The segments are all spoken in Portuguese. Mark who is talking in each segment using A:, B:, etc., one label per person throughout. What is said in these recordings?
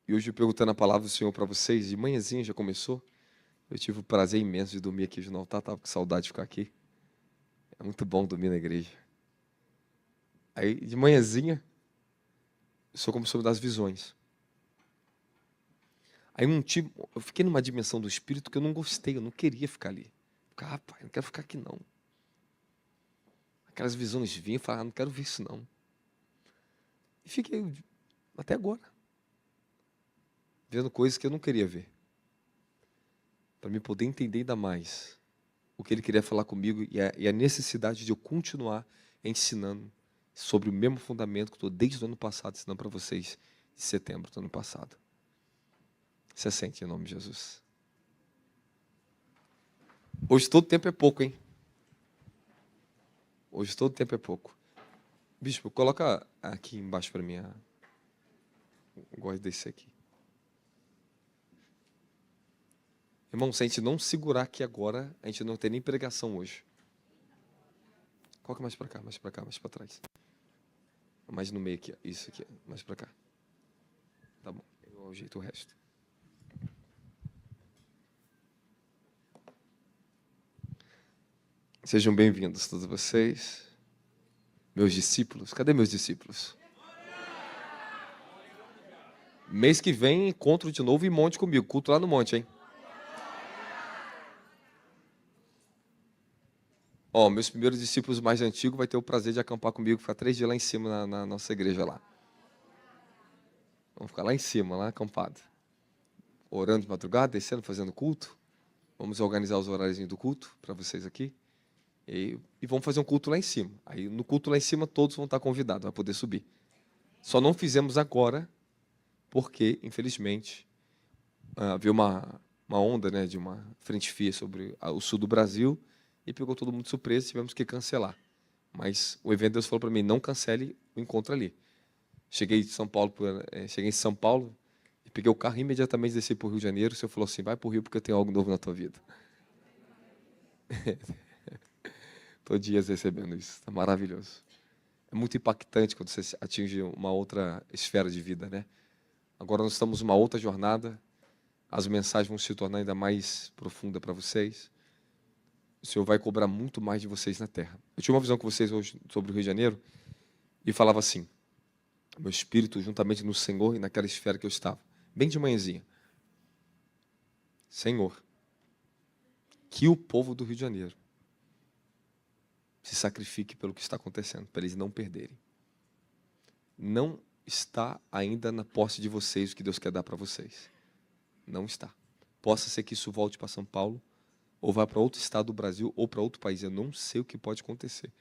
A: E hoje, perguntando a palavra do Senhor para vocês, de manhãzinha já começou. Eu tive o prazer imenso de dormir aqui hoje no altar, estava com saudade de ficar aqui. É muito bom dormir na igreja. Aí, de manhãzinha, eu sou como sobre das visões. Aí, eu fiquei numa dimensão do Espírito que eu não gostei, eu não queria ficar ali. Rapaz, eu não quero ficar aqui não. Aquelas visões vinham e falavam, não quero ver isso não. E fiquei até agora, vendo coisas que eu não queria ver. Para me poder entender ainda mais o que ele queria falar comigo e a necessidade de eu continuar ensinando sobre o mesmo fundamento que estou desde o ano passado ensinando para vocês, de setembro do ano passado. Se assente em nome de Jesus. Hoje todo tempo é pouco, hein? Hoje todo tempo é pouco. Bispo, coloca aqui embaixo para mim. Eu gosto desse aqui. Irmão, se a gente não segurar aqui agora, a gente não tem nem pregação hoje. Coloca mais para cá, mais para cá, mais para trás. Mais no meio aqui, ó. Isso aqui, mais para cá. Tá bom, eu ajeito o resto. Sejam bem-vindos todos vocês, meus discípulos. Cadê meus discípulos? Mês que vem, encontro de novo em Monte comigo. Culto lá no Monte, hein? Ó, meus primeiros discípulos mais antigos vai ter o prazer de acampar comigo, ficar 3 dias lá em cima na nossa igreja lá. Vamos ficar lá em cima, lá acampado. Orando de madrugada, descendo, fazendo culto. Vamos organizar os horários do culto para vocês aqui. E vamos fazer um culto lá em cima. Aí no culto lá em cima todos vão estar convidados, vai poder subir. Só não fizemos agora, porque, infelizmente, havia uma onda, né, de uma frente fria sobre o sul do Brasil e pegou todo mundo de surpresa, tivemos que cancelar. Mas o evento, Deus falou para mim, não cancele o encontro ali. Cheguei em São Paulo e peguei o carro e imediatamente desci para o Rio de Janeiro. O Senhor falou assim, vai para o Rio porque eu tenho algo novo na tua vida. Estou dias recebendo isso, está maravilhoso. É muito impactante quando você atinge uma outra esfera de vida, né? Agora nós estamos numa outra jornada, as mensagens vão se tornar ainda mais profundas para vocês. O Senhor vai cobrar muito mais de vocês na terra. Eu tinha uma visão com vocês hoje sobre o Rio de Janeiro e falava assim, meu espírito juntamente no Senhor e naquela esfera que eu estava, bem de manhãzinha. Senhor, que o povo do Rio de Janeiro se sacrifique pelo que está acontecendo, para eles não perderem. Não está ainda na posse de vocês o que Deus quer dar para vocês. Não está. Possa ser que isso volte para São Paulo, ou vá para outro estado do Brasil, ou para outro país. Eu não sei o que pode acontecer.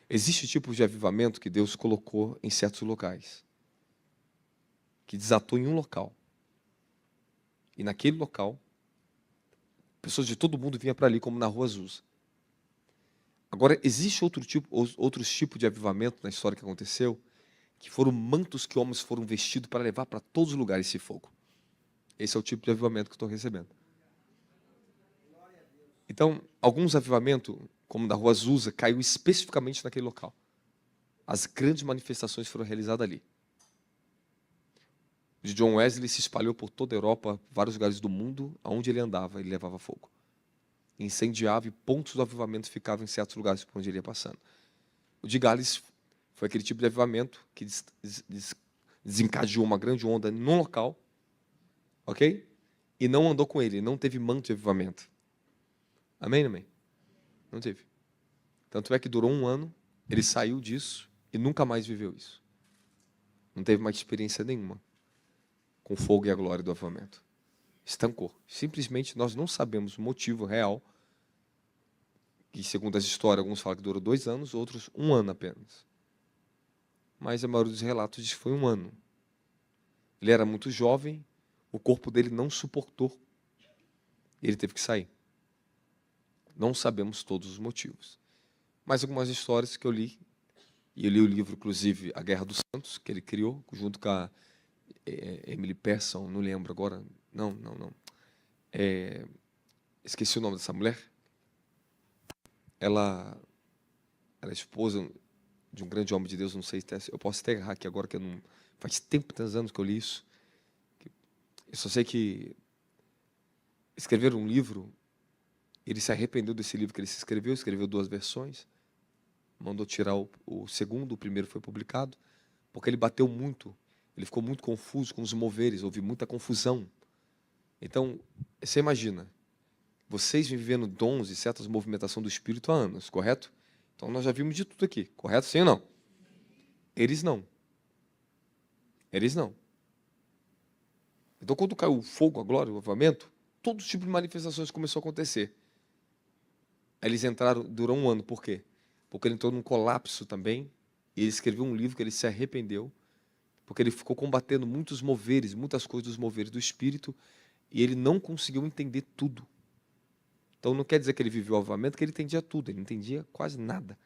A: Existe tipo de avivamento que Deus colocou em certos locais, que desatou em um local. E naquele local, pessoas de todo mundo vinham para ali, como na Rua Azusa. Agora, existe outros tipos de avivamento na história que aconteceu, que foram mantos que homens foram vestidos para levar para todos os lugares esse fogo. Esse é o tipo de avivamento que eu estou recebendo. Então, alguns avivamentos, como da Rua Azusa, caiu especificamente naquele local. As grandes manifestações foram realizadas ali. O de John Wesley se espalhou por toda a Europa, vários lugares do mundo, aonde ele andava, ele levava fogo. Incendiava e pontos do avivamento ficavam em certos lugares por onde ele ia passando. O de Gales foi aquele tipo de avivamento que desencadeou uma grande onda num local, ok? E não andou com ele, não teve manto de avivamento. Amém, amém? Não teve. Tanto é que durou 1 ano, ele saiu disso e nunca mais viveu isso. Não teve mais experiência nenhuma com o fogo e a glória do avivamento. Estancou. Simplesmente nós não sabemos o motivo real, que segundo as histórias, alguns falam que durou 2 anos, outros 1 ano apenas. Mas a maioria dos relatos diz que foi 1 ano. Ele era muito jovem, o corpo dele não suportou. Ele teve que sair. Não sabemos todos os motivos. Mas algumas histórias que eu li, e eu li o livro, inclusive, A Guerra dos Santos, que ele criou, junto com a Emily Pearson, não lembro agora. Não. Esqueci o nome dessa mulher. Ela era esposa de um grande homem de Deus, não sei, eu posso até errar aqui agora, que eu não, faz tempo, tantos anos que eu li isso. Eu só sei que escreveram um livro, ele se arrependeu desse livro que ele se escreveu 2 versões, mandou tirar o segundo, o primeiro foi publicado, porque ele bateu muito, ele ficou muito confuso com os moveres, houve muita confusão. Então, você imagina, vocês vêm vivendo dons e certas movimentações do Espírito há anos, correto? Então, nós já vimos de tudo aqui, correto? Sim ou não? Eles não. Eles não. Então, quando caiu o fogo, a glória, o avivamento, todo tipo de manifestações começou a acontecer. Aí eles entraram, durou 1 ano, por quê? Porque ele entrou num colapso também, e ele escreveu um livro que ele se arrependeu, porque ele ficou combatendo muitos moveres, muitas coisas dos moveres do Espírito, e ele não conseguiu entender tudo. Então não quer dizer que ele viveu o avivamento, que ele entendia tudo, ele não entendia quase nada.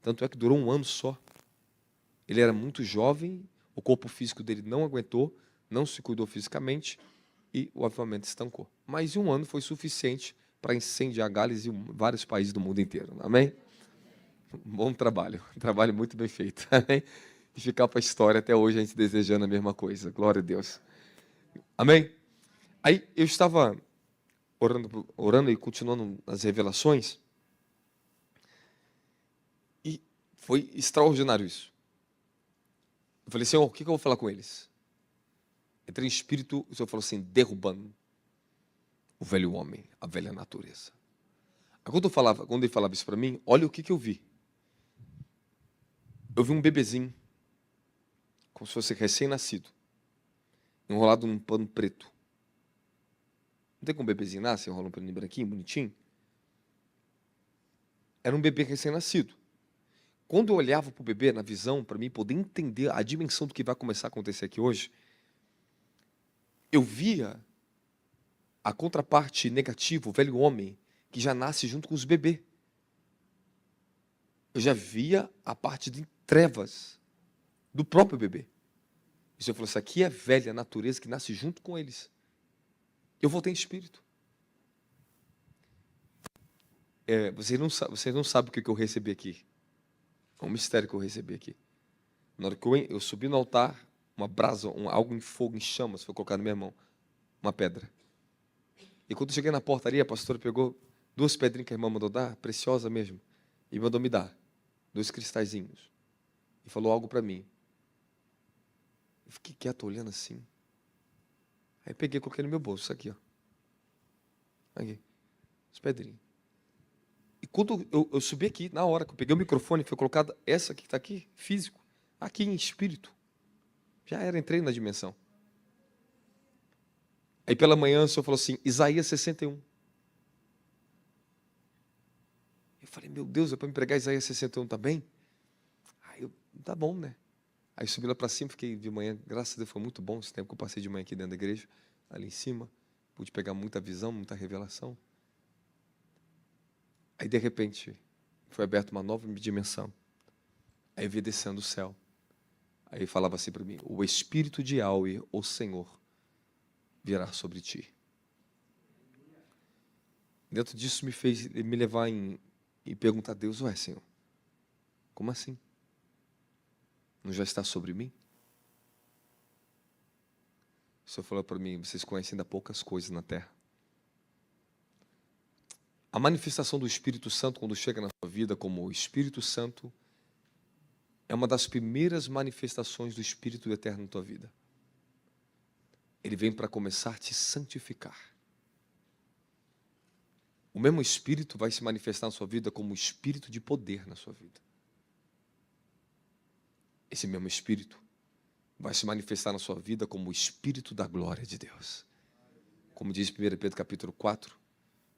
A: Tanto é que durou 1 ano só. Ele era muito jovem, o corpo físico dele não aguentou, não se cuidou fisicamente, e o avivamento estancou. Mas 1 ano foi suficiente para incendiar Gales e vários países do mundo inteiro. Amém? Bom trabalho, um trabalho muito bem feito. Amém? E ficar para a história até hoje a gente desejando a mesma coisa. Glória a Deus. Amém? Aí eu estava orando e continuando nas revelações, e foi extraordinário isso. Eu falei, Senhor, o que eu vou falar com eles? Entrei em espírito, o Senhor falou assim, derrubando o velho homem, a velha natureza. Aí quando ele falava isso para mim, olha o que eu vi. Eu vi um bebezinho, como se fosse recém-nascido, enrolado num pano preto. Não tem como um bebezinho nasce, enrola um paninho branquinho, bonitinho? Era um bebê recém-nascido. Quando eu olhava para o bebê na visão, para mim poder entender a dimensão do que vai começar a acontecer aqui hoje, eu via a contraparte negativa, o velho homem, que já nasce junto com os bebês. Eu já via a parte de trevas do próprio bebê. E o Senhor falou, isso aqui é a velha natureza que nasce junto com eles. Eu voltei em espírito. Vocês não sabem o que eu recebi aqui. É um mistério que eu recebi aqui. Na hora que eu subi no altar, uma brasa, algo em fogo, em chamas, foi colocado na minha mão. Uma pedra. E quando eu cheguei na portaria, a pastora pegou 2 pedrinhas que a irmã mandou dar, preciosa mesmo, e mandou me dar 2 cristalzinhos. E falou algo para mim. Eu fiquei quieto, olhando assim. Aí peguei e coloquei no meu bolso, isso aqui, ó. Aqui, as pedrinhas. E quando eu subi aqui, na hora que eu peguei o microfone, foi colocada essa que está aqui, físico, aqui em espírito. Já era, entrei na dimensão. Aí pela manhã o Senhor falou assim, Isaías 61. Eu falei, meu Deus, é para me pregar Isaías 61 também? Aí eu, tá bom, né? Aí subi lá para cima, fiquei de manhã, graças a Deus foi muito bom esse tempo que eu passei de manhã aqui dentro da igreja, ali em cima. Pude pegar muita visão, muita revelação. Aí de repente, foi aberta uma nova dimensão. Aí eu vi descendo o céu. Aí falava assim para mim, o Espírito de Yahweh, o Senhor, virá sobre ti. Dentro disso me fez me levar e perguntar a Deus, ué, Senhor, como assim? Não já está sobre mim? O Senhor falou para mim, vocês conhecem ainda poucas coisas na terra. A manifestação do Espírito Santo, quando chega na sua vida como o Espírito Santo, é uma das primeiras manifestações do Espírito Eterno na tua vida. Ele vem para começar a te santificar. O mesmo Espírito vai se manifestar na sua vida como o Espírito de poder na sua vida. Esse mesmo Espírito vai se manifestar na sua vida como o Espírito da glória de Deus. Como diz 1 Pedro capítulo 4,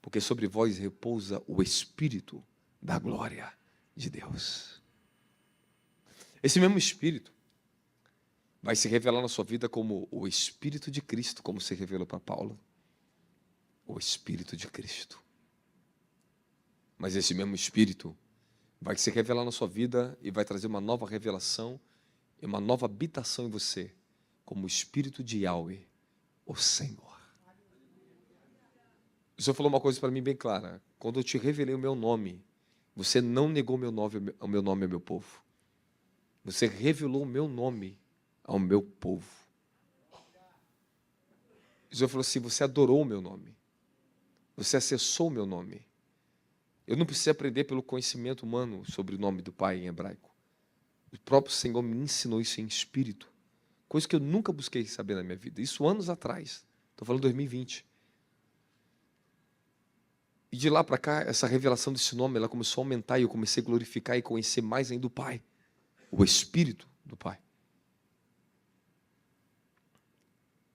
A: porque sobre vós repousa o Espírito da glória de Deus. Esse mesmo Espírito vai se revelar na sua vida como o Espírito de Cristo, como se revelou para Paulo. O Espírito de Cristo. Mas esse mesmo Espírito vai se revelar na sua vida e vai trazer uma nova revelação e uma nova habitação em você, como o Espírito de Yahweh, o Senhor. O Senhor falou uma coisa para mim bem clara. Quando eu te revelei o meu nome, você não negou o meu nome ao meu povo. Você revelou o meu nome ao meu povo. O Senhor falou assim: você adorou o meu nome. Você acessou o meu nome. Eu não preciso aprender pelo conhecimento humano sobre o nome do Pai em hebraico. O próprio Senhor me ensinou isso em espírito. Coisa que eu nunca busquei saber na minha vida. Isso anos atrás. Estou falando de 2020. E de lá para cá, essa revelação desse nome, ela começou a aumentar e eu comecei a glorificar e conhecer mais ainda o Pai. O Espírito do Pai.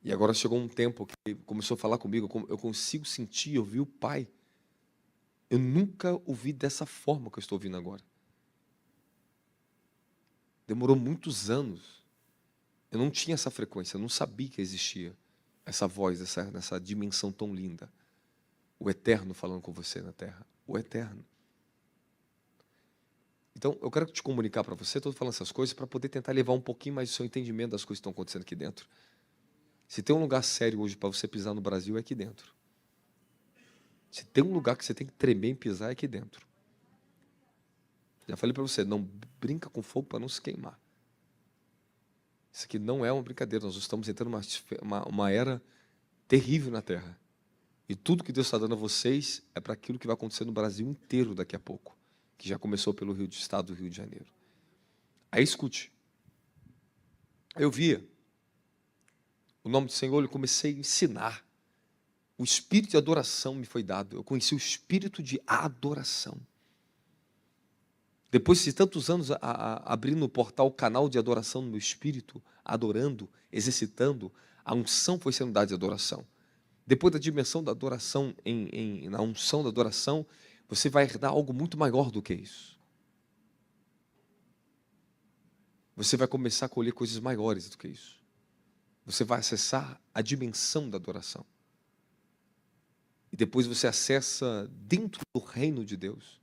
A: E agora chegou um tempo que começou a falar comigo, eu consigo sentir, ouvir o Pai. Eu nunca ouvi dessa forma que eu estou ouvindo agora. Demorou muitos anos. Eu não tinha essa frequência, eu não sabia que existia essa voz, nessa dimensão tão linda. O Eterno falando com você na Terra. O Eterno. Então, eu quero te comunicar para você, estou falando essas coisas, para poder tentar levar um pouquinho mais do seu entendimento das coisas que estão acontecendo aqui dentro. Se tem um lugar sério hoje para você pisar no Brasil, é aqui dentro. Se tem um lugar que você tem que tremer e pisar, é aqui dentro. Já falei para você, não brinca com fogo para não se queimar. Isso aqui não é uma brincadeira, nós estamos entrando uma era terrível na Terra. E tudo que Deus está dando a vocês é para aquilo que vai acontecer no Brasil inteiro daqui a pouco, que já começou pelo estado do Rio de Janeiro. Aí escute, eu via o nome do Senhor, eu comecei a ensinar. O espírito de adoração me foi dado. Eu conheci o espírito de adoração. Depois de tantos anos abrindo o portal, o canal de adoração no meu espírito, adorando, exercitando, a unção foi sendo dada de adoração. Depois da dimensão da adoração, na unção da adoração, você vai herdar algo muito maior do que isso. Você vai começar a colher coisas maiores do que isso. Você vai acessar a dimensão da adoração. E depois você acessa dentro do reino de Deus.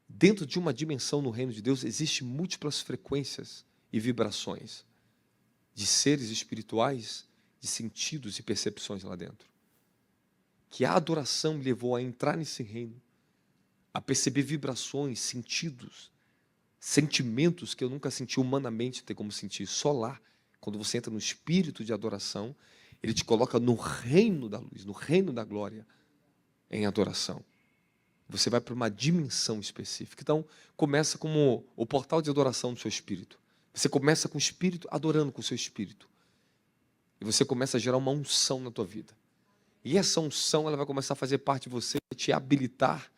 A: Dentro de uma dimensão no reino de Deus, existem múltiplas frequências e vibrações de seres espirituais, de sentidos e percepções lá dentro. Que a adoração me levou a entrar nesse reino, a perceber vibrações, sentidos, sentimentos que eu nunca senti humanamente ter como sentir. Só lá, quando você entra no espírito de adoração, ele te coloca no reino da luz, no reino da glória, em adoração. Você vai para uma dimensão específica. Então, começa como o portal de adoração do seu espírito. Você começa com o espírito, adorando com o seu espírito. E você começa a gerar uma unção na tua vida. E essa unção, ela vai começar a fazer parte de você, te habilitar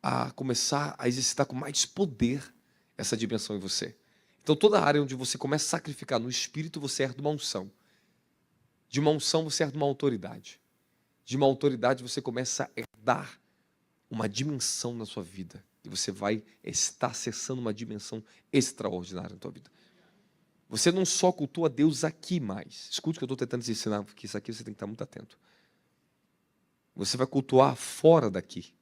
A: a começar a exercitar com mais poder essa dimensão em você. Então, toda área onde você começa a sacrificar no espírito, você herda uma unção. De uma unção, você herda uma autoridade. De uma autoridade, você começa a herdar uma dimensão na sua vida. E você vai estar acessando uma dimensão extraordinária na tua vida. Você não só cultua Deus aqui mais. Escute o que eu estou tentando te ensinar, porque isso aqui você tem que estar muito atento. Você vai cultuar fora daqui.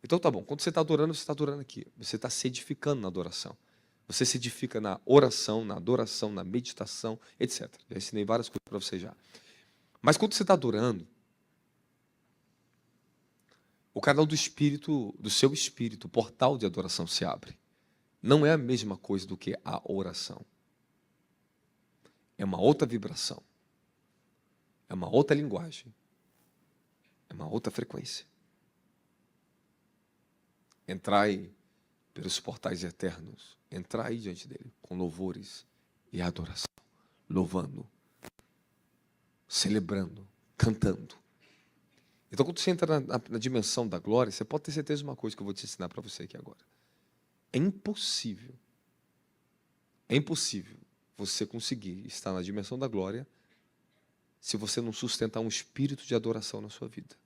A: Então tá bom, quando você está adorando aqui. Você está se edificando na adoração. Você se edifica na oração, na adoração, na meditação, etc. Já ensinei várias coisas para você já. Mas quando você está adorando, o canal do espírito, do seu espírito, o portal de adoração se abre. Não é a mesma coisa do que a oração. É uma outra vibração. É uma outra linguagem. É uma outra frequência. Entrai pelos portais eternos. Entrai diante dele com louvores e adoração. Louvando, celebrando, cantando. Então, quando você entra na dimensão da glória, você pode ter certeza de uma coisa que eu vou te ensinar para você aqui agora. É impossível você conseguir estar na dimensão da glória se você não sustentar um espírito de adoração na sua vida.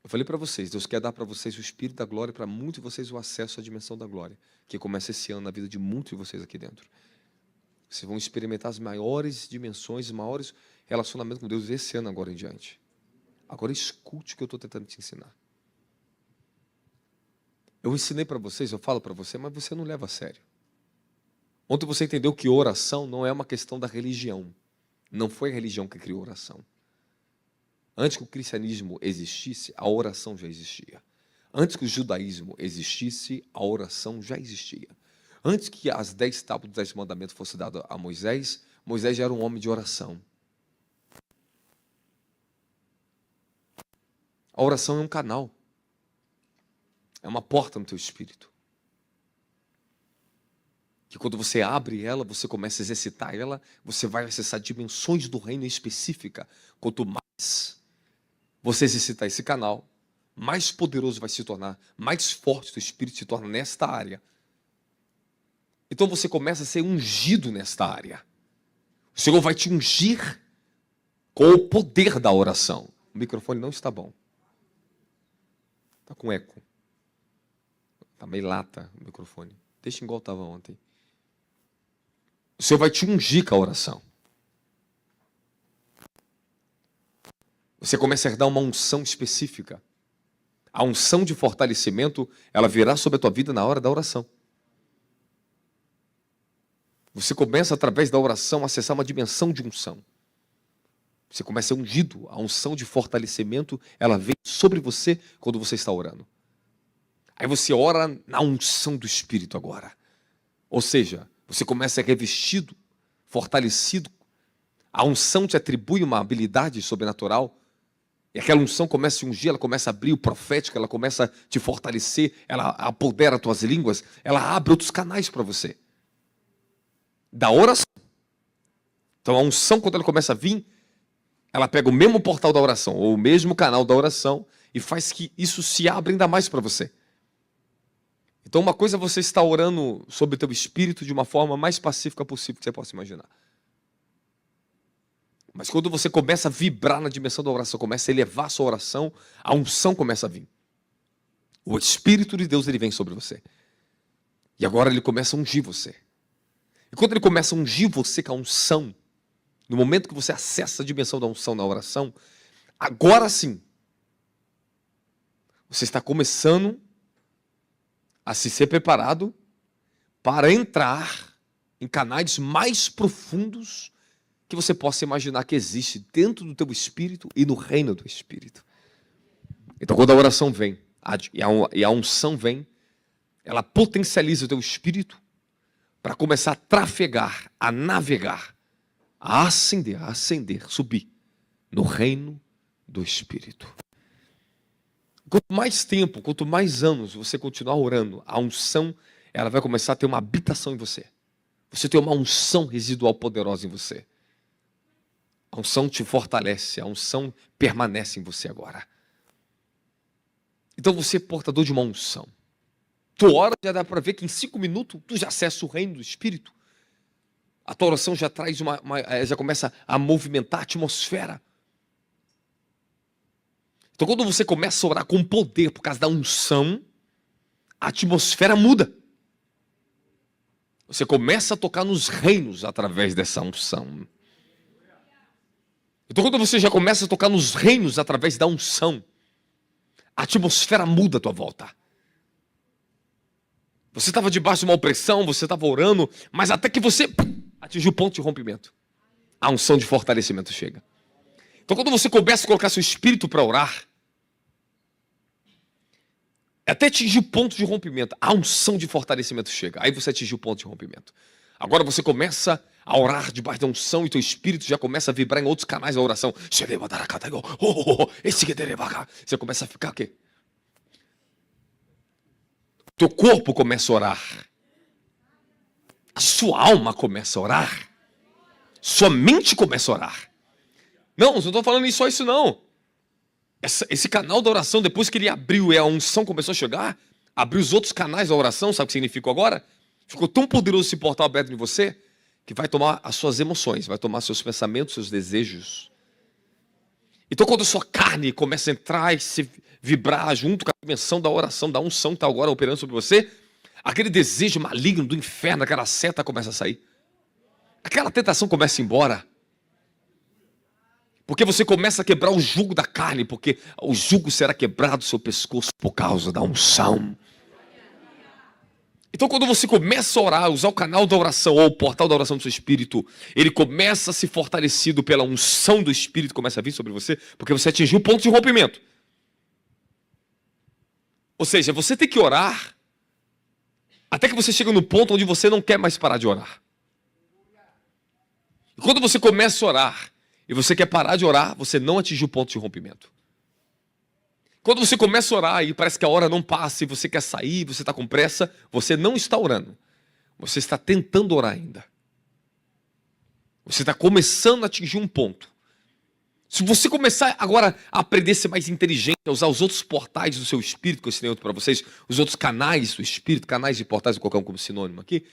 A: Eu falei para vocês, Deus quer dar para vocês o espírito da glória, para muitos de vocês o acesso à dimensão da glória, que começa esse ano na vida de muitos de vocês aqui dentro. Vocês vão experimentar as maiores dimensões, os maiores relacionamentos com Deus esse ano agora em diante. Agora escute o que eu estou tentando te ensinar. Eu ensinei para vocês, eu falo para você, mas você não leva a sério. Ontem você entendeu que oração não é uma questão da religião. Não foi a religião que criou a oração. Antes que o cristianismo existisse, a oração já existia. Antes que o judaísmo existisse, a oração já existia. Antes que as 10 tábuas dos 10 mandamentos fossem dadas a Moisés, Moisés já era um homem de oração. A oração é um canal. É uma porta no teu espírito. Que quando você abre ela, você começa a exercitar ela, você vai acessar dimensões do reino específica. Quanto mais você exercitar esse canal, mais poderoso vai se tornar, mais forte o teu espírito se torna nesta área. Então você começa a ser ungido nesta área. O Senhor vai te ungir com o poder da oração. O microfone não está bom. Está com eco. Está meio lata o microfone. Deixa igual estava ontem. O Senhor vai te ungir com a oração. Você começa a herdar uma unção específica. A unção de fortalecimento, ela virá sobre a tua vida na hora da oração. Você começa, através da oração, a acessar uma dimensão de unção. Você começa a ser ungido. A unção de fortalecimento, ela vem sobre você quando você está orando. Aí você ora na unção do Espírito agora. Ou seja, você começa a ser revestido, fortalecido. A unção te atribui uma habilidade sobrenatural. E aquela unção começa a te ungir, ela começa a abrir o profético, ela começa a te fortalecer, ela apodera as tuas línguas, ela abre outros canais para você. Da oração. Então a unção, quando ela começa a vir, ela pega o mesmo portal da oração, ou o mesmo canal da oração, e faz que isso se abra ainda mais para você. Então uma coisa é você estar orando sobre o teu espírito de uma forma mais pacífica possível que você possa imaginar. Mas quando você começa a vibrar na dimensão da oração, começa a elevar a sua oração, a unção começa a vir. O Espírito de Deus, ele vem sobre você. E agora ele começa a ungir você. E quando ele começa a ungir você com a unção, no momento que você acessa a dimensão da unção na oração, agora sim, você está começando a se ser preparado para entrar em canais mais profundos que você possa imaginar que existe dentro do teu espírito e no reino do espírito. Então quando a oração vem, e a unção vem, ela potencializa o teu espírito para começar a trafegar, a navegar, a ascender, subir no reino do espírito. Quanto mais tempo, quanto mais anos você continuar orando, a unção, ela vai começar a ter uma habitação em você. Você tem uma unção residual poderosa em você. A unção te fortalece, a unção permanece em você agora. Então você é portador de uma unção. Tu ora, já dá para ver que em 5 minutos tu já acessa o reino do Espírito. A tua oração já traz já começa a movimentar a atmosfera. Então quando você começa a orar com poder por causa da unção, a atmosfera muda. Você começa a tocar nos reinos através dessa unção. Então quando você já começa a tocar nos reinos através da unção, a atmosfera muda à tua volta. Você estava debaixo de uma opressão, você estava orando, mas até que você atingiu o ponto de rompimento, a unção de fortalecimento chega. Então quando você começa a colocar seu espírito para orar, até atingir o ponto de rompimento, a unção de fortalecimento chega. Aí você atingiu o ponto de rompimento. Agora você começa a orar debaixo da unção e teu espírito já começa a vibrar em outros canais da oração. Você começa a ficar o quê? Teu corpo começa a orar. A sua alma começa a orar. Sua mente começa a orar. Não estou falando só isso não. Esse canal da oração, depois que ele abriu e a unção começou a chegar, abriu os outros canais da oração, sabe o que significou agora? Ficou tão poderoso esse portal aberto em você, que vai tomar as suas emoções, vai tomar seus pensamentos, seus desejos. Então quando a sua carne começa a entrar e se vibrar junto com a dimensão da oração, da unção que está agora operando sobre você, aquele desejo maligno do inferno, aquela seta começa a sair. Aquela tentação começa a ir embora. Porque você começa a quebrar o jugo da carne, porque o jugo será quebrado do seu pescoço por causa da unção. Então quando você começa a orar, usar o canal da oração ou o portal da oração do seu espírito, ele começa a ser fortalecido pela unção do espírito que começa a vir sobre você, porque você atingiu o ponto de rompimento. Ou seja, você tem que orar até que você chega no ponto onde você não quer mais parar de orar. E quando você começa a orar e você quer parar de orar, você não atingiu o ponto de rompimento. Quando você começa a orar e parece que a hora não passa e você quer sair, você está com pressa, você não está orando. Você está tentando orar ainda. Você está começando a atingir um ponto. Se você começar agora a aprender a ser mais inteligente, a usar os outros portais do seu espírito, que eu ensinei outro para vocês, os outros canais do espírito, canais e portais, eu vou colocar como sinônimo aqui.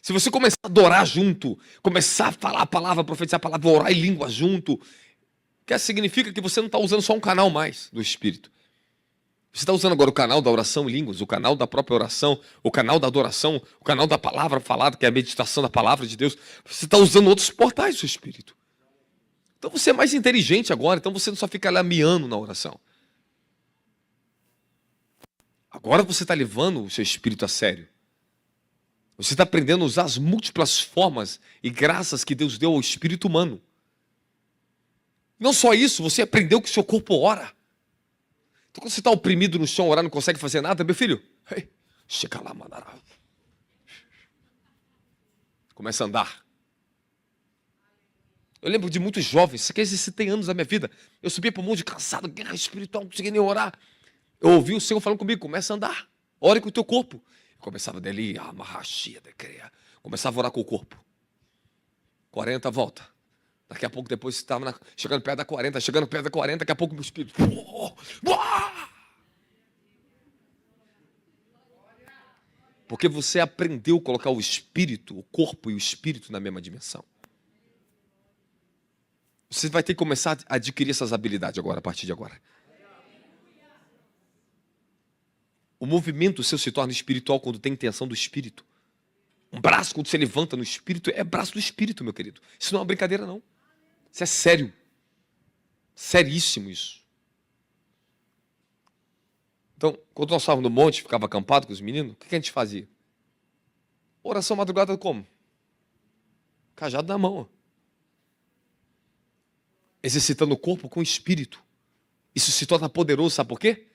A: Se você começar a adorar junto, começar a falar a palavra, profetizar a palavra, orar em língua junto, que significa que você não está usando só um canal mais do espírito. Você está usando agora o canal da oração em línguas, o canal da própria oração, o canal da adoração, o canal da palavra falada, que é a meditação da palavra de Deus. Você está usando outros portais do seu espírito. Então você é mais inteligente agora, então você não só fica lá miando na oração. Agora você está levando o seu espírito a sério. Você está aprendendo a usar as múltiplas formas e graças que Deus deu ao espírito humano. Não só isso, você aprendeu que o seu corpo ora. Então quando você está oprimido no chão, orar, não consegue fazer nada, meu filho, chega lá, mandará. Começa a andar. Eu lembro de muitos jovens, isso aqui tem anos da minha vida. Eu subia para o mundo cansado, guerra espiritual, não conseguia nem orar. Eu ouvi o Senhor falando comigo, começa a andar, ore com o teu corpo. Eu começava dali, começava a orar com o corpo. 40, volta. Daqui a pouco, depois você estava chegando perto da 40, daqui a pouco meu espírito. Porque você aprendeu a colocar o espírito, o corpo e o espírito na mesma dimensão. Você vai ter que começar a adquirir essas habilidades agora, a partir de agora. O movimento seu se torna espiritual quando tem intenção do espírito. Um braço, quando você levanta no espírito, é braço do espírito, meu querido. Isso não é uma brincadeira, não. Isso é sério. Seríssimo isso. Então, quando nós estávamos no monte, ficava acampado com os meninos, o que a gente fazia? Oração madrugada como? Cajado na mão. Exercitando o corpo com o espírito. Isso se torna poderoso, sabe por quê?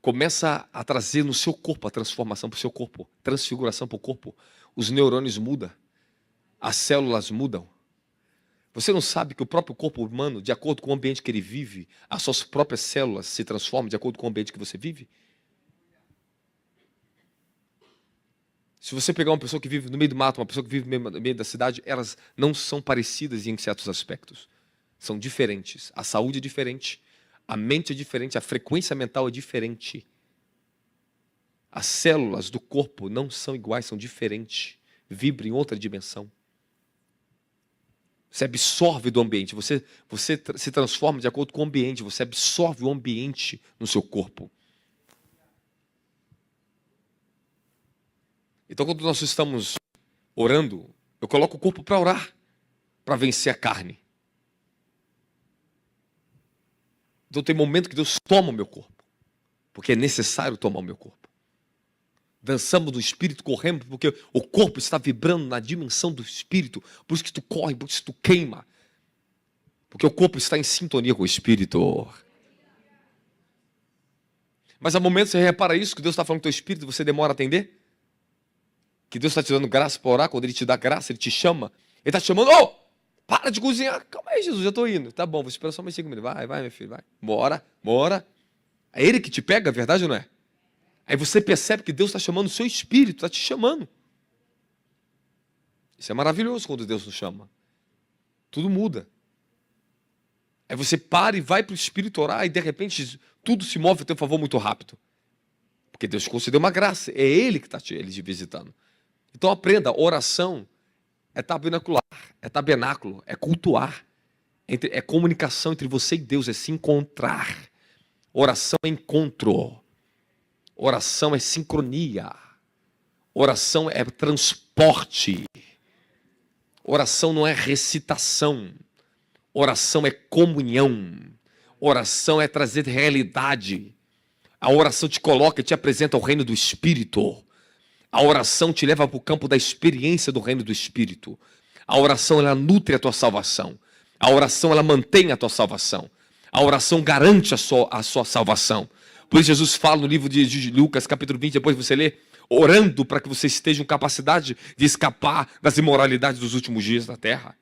A: Começa a trazer no seu corpo a transformação para o seu corpo, transfiguração para o corpo. Os neurônios mudam, as células mudam. Você não sabe que o próprio corpo humano, de acordo com o ambiente que ele vive, as suas próprias células se transformam de acordo com o ambiente que você vive? Se você pegar uma pessoa que vive no meio do mato, uma pessoa que vive no meio da cidade, elas não são parecidas em certos aspectos. São diferentes. A saúde é diferente, a mente é diferente, a frequência mental é diferente. As células do corpo não são iguais, são diferentes. Vibram em outra dimensão. Você absorve do ambiente, você se transforma de acordo com o ambiente, você absorve o ambiente no seu corpo. Então, quando nós estamos orando, eu coloco o corpo para orar, para vencer a carne. Então tem momento que Deus toma o meu corpo, porque é necessário tomar o meu corpo. Dançamos do espírito, corremos, porque o corpo está vibrando na dimensão do espírito, por isso que tu corre, por isso que tu queima, porque o corpo está em sintonia com o espírito. Mas há momentos que você repara isso, que Deus está falando com o teu espírito, você demora a atender, que Deus está te dando graça para orar, quando Ele te dá graça, Ele te chama, Ele está te chamando, para de cozinhar. Calma aí, Jesus, já estou indo. Tá bom, vou esperar só mais 5 minutos. Vai, meu filho, vai. Bora. É Ele que te pega, a verdade ou não é? Aí você percebe que Deus está chamando o seu espírito, está te chamando. Isso é maravilhoso quando Deus nos chama. Tudo muda. Aí você para e vai para o espírito orar e de repente tudo se move a teu favor muito rápido. Porque Deus concedeu uma graça. É Ele que está te visitando. Então aprenda, oração é tabernáculo, é cultuar, é comunicação entre você e Deus, é se encontrar. Oração é encontro, oração é sincronia, oração é transporte, oração não é recitação, oração é comunhão, oração é trazer realidade, a oração te coloca e te apresenta ao reino do Espírito. A oração te leva para o campo da experiência do reino do Espírito. A oração, ela nutre a tua salvação. A oração, ela mantém a tua salvação. A oração garante a sua salvação. Por isso Jesus fala no livro de Lucas, capítulo 20, depois você lê, orando para que vocês estejam em capacidade de escapar das imoralidades dos últimos dias da terra,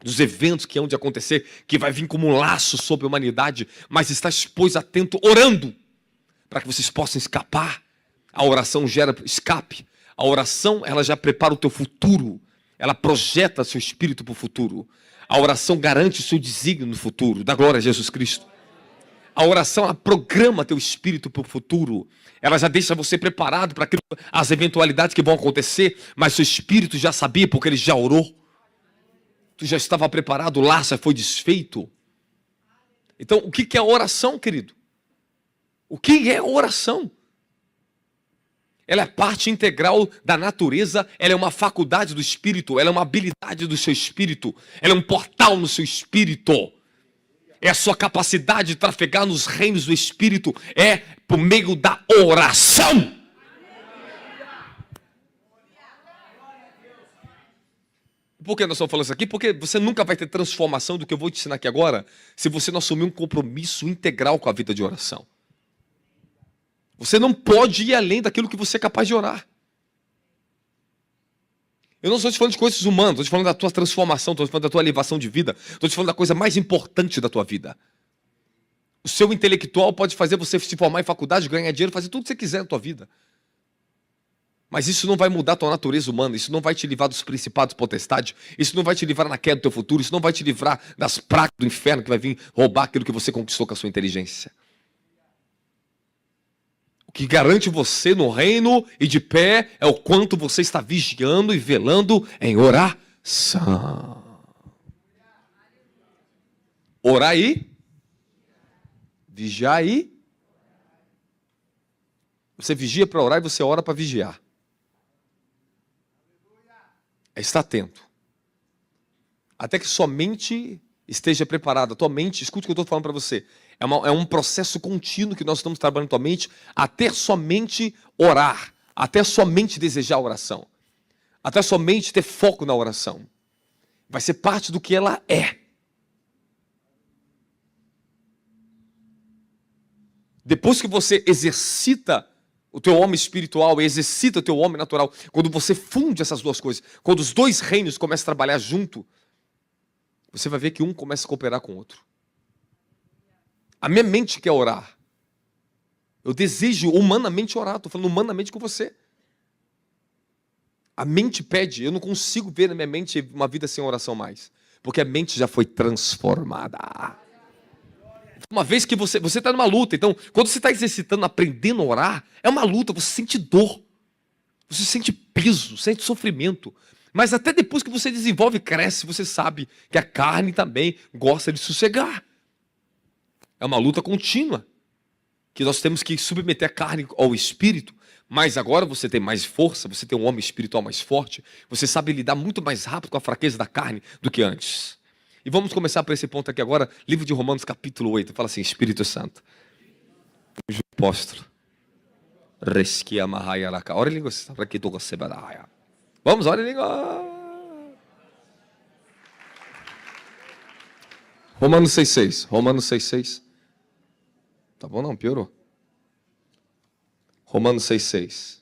A: dos eventos que hão de acontecer, que vai vir como um laço sobre a humanidade, mas está, pois, atento, orando, para que vocês possam escapar. A oração gera escape. A oração, ela já prepara o teu futuro. Ela projeta seu espírito para o futuro. A oração garante o seu desígnio no futuro, da glória a Jesus Cristo. A oração, ela programa teu espírito para o futuro. Ela já deixa você preparado para as eventualidades que vão acontecer, mas seu espírito já sabia porque ele já orou. Tu já estava preparado, o laço foi desfeito. Então, o que é oração, querido? O que é oração? Ela é parte integral da natureza, ela é uma faculdade do espírito, ela é uma habilidade do seu espírito, ela é um portal no seu espírito. É a sua capacidade de trafegar nos reinos do espírito, é por meio da oração. Por que nós estamos falando isso aqui? Porque você nunca vai ter transformação do que eu vou te ensinar aqui agora, se você não assumir um compromisso integral com a vida de oração. Você não pode ir além daquilo que você é capaz de orar. Eu não estou te falando de coisas humanas, estou te falando da tua transformação, estou te falando da tua elevação de vida, estou te falando da coisa mais importante da tua vida. O seu intelectual pode fazer você se formar em faculdade, ganhar dinheiro, fazer tudo o que você quiser na tua vida. Mas isso não vai mudar a tua natureza humana, isso não vai te livrar dos principados potestades, isso não vai te livrar na queda do teu futuro, isso não vai te livrar das pragas do inferno que vai vir roubar aquilo que você conquistou com a sua inteligência. O que garante você no reino e de pé é o quanto você está vigiando e velando em oração. Orar aí, vigiar aí. Você vigia para orar e você ora para vigiar. É estar atento. Até que sua mente esteja preparada. Tua mente, escute o que eu estou falando para você. É um processo contínuo que nós estamos trabalhando tua mente até somente orar. Até somente desejar a oração. Até somente ter foco na oração. Vai ser parte do que ela é. Depois que você exercita o teu homem espiritual, exercita o teu homem natural, quando você funde essas duas coisas, quando os dois reinos começam a trabalhar junto, você vai ver que um começa a cooperar com o outro. A minha mente quer orar. Eu desejo humanamente orar, estou falando humanamente com você. A mente pede, eu não consigo ver na minha mente uma vida sem oração mais, porque a mente já foi transformada. Uma vez que você está numa luta, então, quando você está exercitando, aprendendo a orar, é uma luta, você sente dor, você sente peso, sente sofrimento. Mas até depois que você desenvolve e cresce, você sabe que a carne também gosta de sossegar. É uma luta contínua, que nós temos que submeter a carne ao espírito, mas agora você tem mais força, você tem um homem espiritual mais forte, você sabe lidar muito mais rápido com a fraqueza da carne do que antes. E vamos começar por esse ponto aqui agora, livro de Romanos capítulo 8, fala assim, Espírito Santo, apóstolo, resquia marraia laca, ora língua, para que tu receba. Vamos, ora língua. Romanos 6,6, Romanos 6,6. Tá bom não, piorou. Romanos 6,6.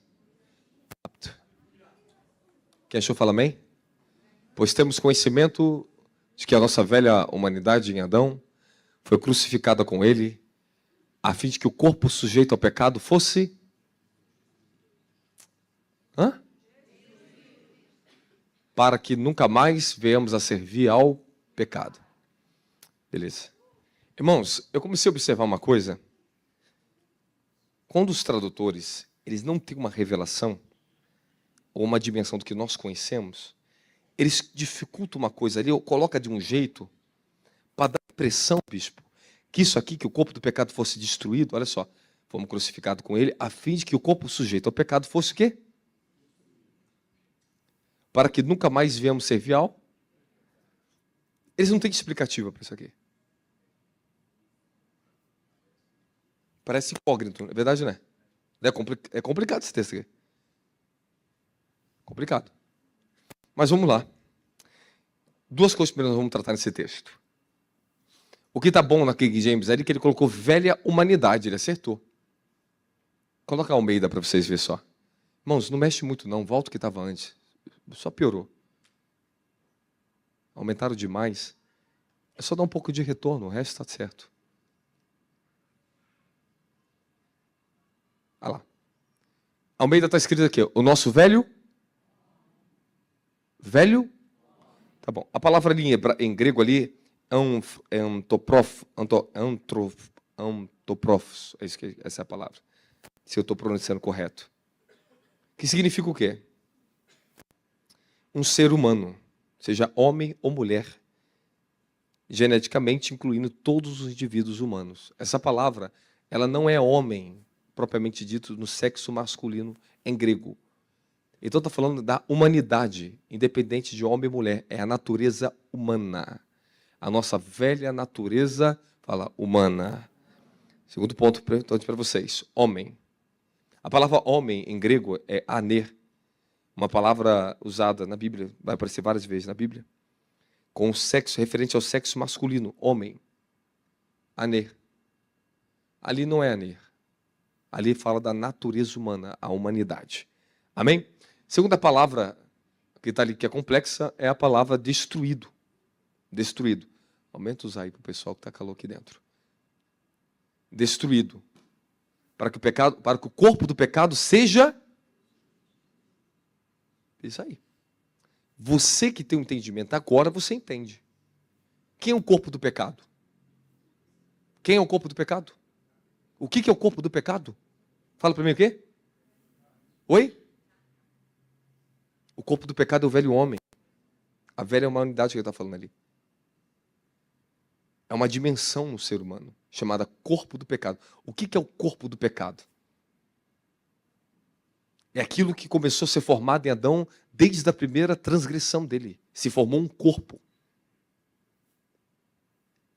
A: Quem achou, fala amém? Pois temos conhecimento de que a nossa velha humanidade em Adão foi crucificada com ele, a fim de que o corpo sujeito ao pecado fosse... para que nunca mais venhamos a servir ao pecado. Beleza. Irmãos, eu comecei a observar uma coisa. Quando os tradutores, eles não têm uma revelação, ou uma dimensão do que nós conhecemos, eles dificultam uma coisa ali, ou colocam de um jeito, para dar a impressão, bispo, que isso aqui, que o corpo do pecado fosse destruído, olha só, fomos crucificados com ele, a fim de que o corpo sujeito ao pecado fosse o quê? Para que nunca mais venhamos servir ao... Eles não têm explicativa para isso aqui. Parece incógnito, é verdade, né? É complicado esse texto aqui. Complicado. Mas vamos lá. Duas coisas primeiro nós vamos tratar nesse texto. O que está bom na King James é que ele colocou velha humanidade, ele acertou. Coloca a Almeida para vocês verem só. Irmãos, não mexe muito não, volta o que estava antes. Só piorou. Aumentaram demais. É só dar um pouco de retorno, o resto está certo. Olha lá. Almeida está escrito aqui, o nosso velho? Tá bom. A palavra ali em grego ali, antoprofos, essa é a palavra, se eu estou pronunciando correto. Que significa o quê? Um ser humano, seja homem ou mulher, geneticamente incluindo todos os indivíduos humanos. Essa palavra, ela não é homem, propriamente dito, no sexo masculino em grego. Então está falando da humanidade, independente de homem e mulher, é a natureza humana. A nossa velha natureza, fala, humana. Segundo ponto, para vocês, homem. A palavra homem em grego é aner, uma palavra usada na Bíblia, vai aparecer várias vezes na Bíblia, com o sexo, referente ao sexo masculino, homem. Aner. Ali não é aner. Ali fala da natureza humana, a humanidade. Amém? Segunda palavra que está ali, que é complexa, é a palavra destruído. Destruído. Aumenta os aí para o pessoal que está calor aqui dentro. Destruído. Para que o corpo do pecado seja... Isso aí. Você que tem um entendimento agora, você entende. Quem é o corpo do pecado? Quem é o corpo do pecado? O que é o corpo do pecado? Fala para mim o quê? Oi? O corpo do pecado é o velho homem. A velha humanidade que ele está falando ali. É uma dimensão no ser humano, chamada corpo do pecado. O que é o corpo do pecado? É aquilo que começou a ser formado em Adão desde a primeira transgressão dele. Se formou um corpo.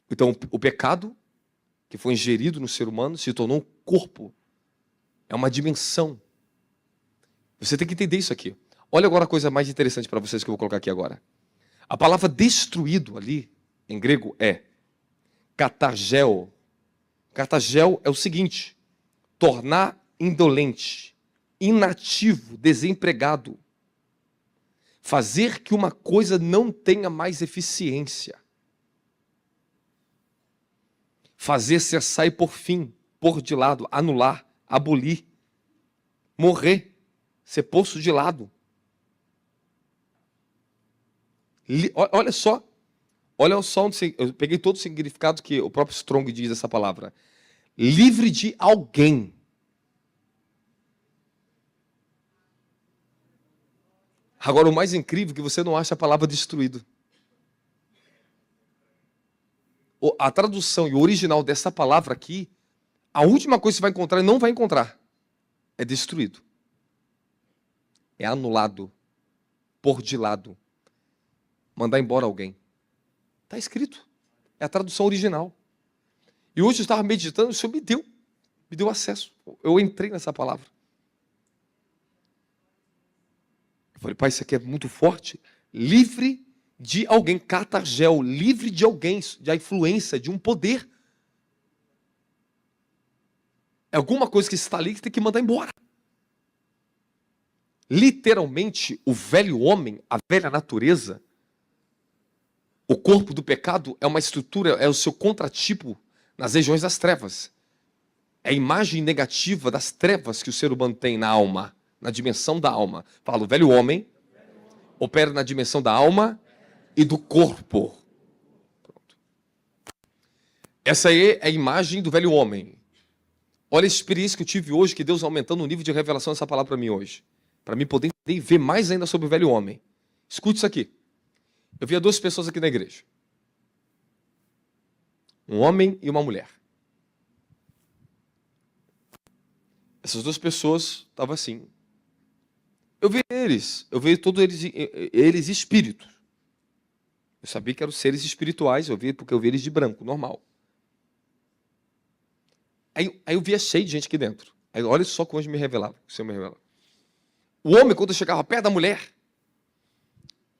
A: Então, o pecado que foi ingerido no ser humano se tornou um corpo. É uma dimensão. Você tem que entender isso aqui. Olha agora a coisa mais interessante para vocês que eu vou colocar aqui agora. A palavra destruído ali, em grego, é katagel. Katagel é o seguinte: tornar indolente, inativo, desempregado. Fazer que uma coisa não tenha mais eficiência. Fazer cessar e por fim, pôr de lado, anular, abolir, morrer, ser posto de lado. Olha só, eu peguei todo o significado que o próprio Strong diz essa palavra. Livre de alguém. Agora, o mais incrível é que você não acha a palavra destruído. A tradução e o original dessa palavra aqui, a última coisa que você vai encontrar e não vai encontrar é destruído. É anulado, pôr de lado, mandar embora alguém. Está escrito. É a tradução original. E hoje eu estava meditando, o Senhor me deu acesso. Eu entrei nessa palavra. Eu falei, pai, isso aqui é muito forte. Livre de alguém, katagel, livre de alguém, de influência, de um poder. É alguma coisa que está ali que tem que mandar embora. Literalmente, o velho homem, a velha natureza, o corpo do pecado é uma estrutura, é o seu contratipo nas regiões das trevas. É a imagem negativa das trevas que o ser humano tem na alma, na dimensão da alma. Fala, o velho homem opera na dimensão da alma e do corpo. Pronto. Essa aí é a imagem do velho homem. Olha a experiência que eu tive hoje, que Deus aumentando o nível de revelação dessa palavra para mim hoje. Para mim poder entender e ver mais ainda sobre o velho homem. Escute isso aqui. Eu via duas pessoas aqui na igreja. Um homem e uma mulher. Essas duas pessoas estavam assim. Eu vi todos eles espíritos. Eu sabia que eram seres espirituais, porque eu vi eles de branco, normal. Aí eu via cheio de gente aqui dentro. Aí olha só como o Senhor me revelava. O homem, quando chegava perto da mulher,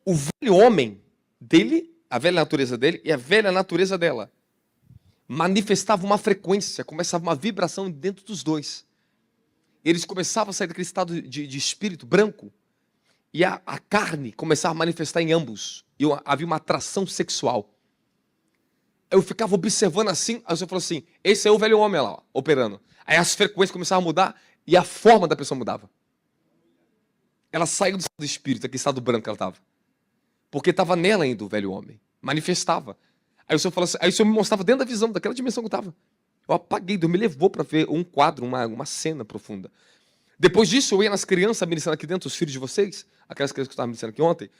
A: o velho homem dele, a velha natureza dele e a velha natureza dela, manifestava uma frequência, começava uma vibração dentro dos dois. eles começavam a sair daquele estado de espírito branco, e a carne começava a manifestar em ambos. E havia uma atração sexual. Eu ficava observando assim, aí você falou assim, esse é o velho homem lá, ó, operando. Aí as frequências começavam a mudar e a forma da pessoa mudava. Ela saiu do estado do espírito, aquele estado branco que ela estava. Porque estava nela ainda o velho homem. Manifestava. Aí o senhor falou assim, aí o senhor me mostrava dentro da visão, daquela dimensão que eu estava. Eu apaguei, Deus me levou para ver um quadro, uma cena profunda. Depois disso, eu ia nas crianças ministrando aqui dentro, os filhos de vocês, aquelas crianças que eu estava ministrando aqui ontem,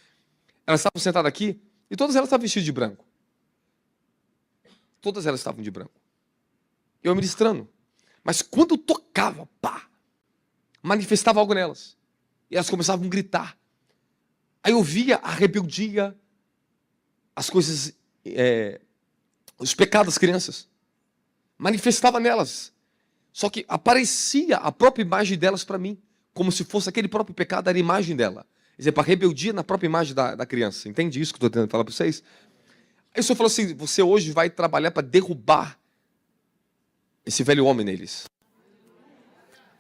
A: elas estavam sentadas aqui e todas elas estavam vestidas de branco. Todas elas estavam de branco. Eu ministrando. Mas quando eu tocava, pá, manifestava algo nelas. E elas começavam a gritar. Aí eu via a rebeldia, as coisas, os pecados das crianças. Manifestava nelas. Só que aparecia a própria imagem delas para mim, como se fosse aquele próprio pecado, era a imagem dela. Quer dizer, a rebeldia na própria imagem da criança. Entende isso que eu estou tentando falar para vocês? Aí o senhor falou assim, você hoje vai trabalhar para derrubar esse velho homem neles.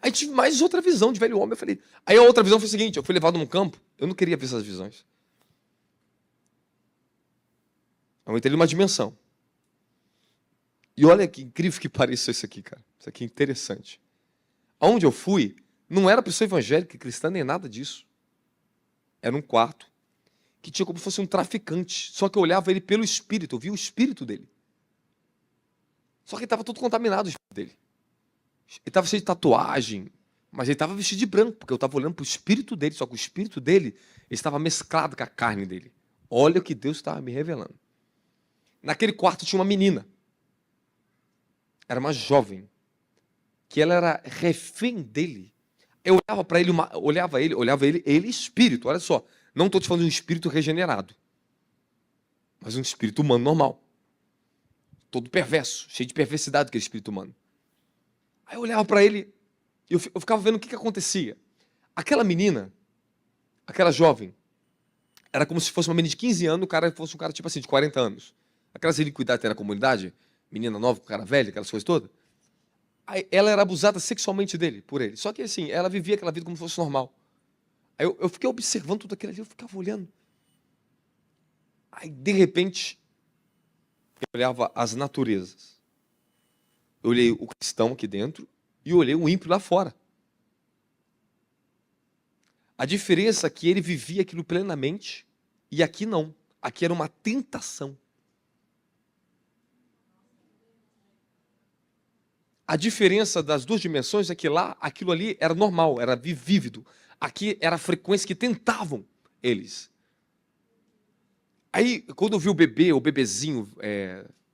A: Aí tive mais outra visão de velho homem. Eu falei. Aí a outra visão foi o seguinte, eu fui levado num campo, eu não queria ver essas visões. Eu entrei numa dimensão. E olha que incrível que pareça isso aqui, cara. Isso aqui é interessante. Aonde eu fui, não era pessoa evangélica, cristã, nem nada disso. Era um quarto que tinha como se fosse um traficante. Só que eu olhava ele pelo espírito, eu via o espírito dele. Só que ele estava todo contaminado, o espírito dele. Ele estava cheio de tatuagem, mas ele estava vestido de branco, porque eu estava olhando para o espírito dele, só que o espírito dele estava mesclado com a carne dele. Olha o que Deus estava me revelando. Naquele quarto tinha uma menina. Era uma jovem, que ela era refém dele. Eu olhava para ele, olhava ele espírito, olha só. Não estou te falando de um espírito regenerado, mas um espírito humano normal. Todo perverso, cheio de perversidade, aquele espírito humano. Aí eu olhava para ele, e eu ficava vendo o que acontecia. Aquela menina, aquela jovem, era como se fosse uma menina de 15 anos, o cara fosse um cara tipo assim, de 40 anos. Aquelas iniquidades que tem na comunidade, menina nova com cara velho, aquelas coisas todas. Aí ela era abusada sexualmente por ele. Só que assim, ela vivia aquela vida como se fosse normal. Aí eu fiquei observando tudo aquilo ali, eu ficava olhando. Aí, de repente, eu olhava as naturezas. Eu olhei o cristão aqui dentro e olhei o ímpio lá fora. A diferença é que ele vivia aquilo plenamente e aqui não. Aqui era uma tentação. A diferença das duas dimensões é que lá, aquilo ali era normal, era vívido. Aqui era a frequência que tentavam eles. Aí, quando eu vi o bebezinho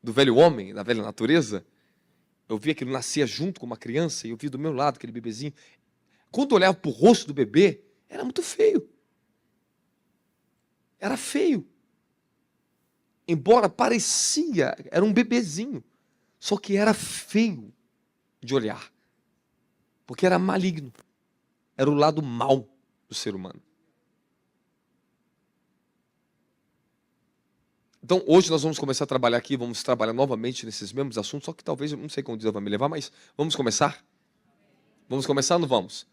A: do velho homem, da velha natureza, eu via que ele nascia junto com uma criança, e eu vi do meu lado aquele bebezinho. Quando eu olhava para o rosto do bebê, era muito feio. Era feio. Embora parecia, era um bebezinho. Só que era feio de olhar. Porque era maligno. Era o lado mau do ser humano. Então, hoje nós vamos começar a trabalhar aqui, vamos trabalhar novamente nesses mesmos assuntos, só que talvez, eu não sei como Deus vai me levar, mas vamos começar? Vamos começar ou não vamos?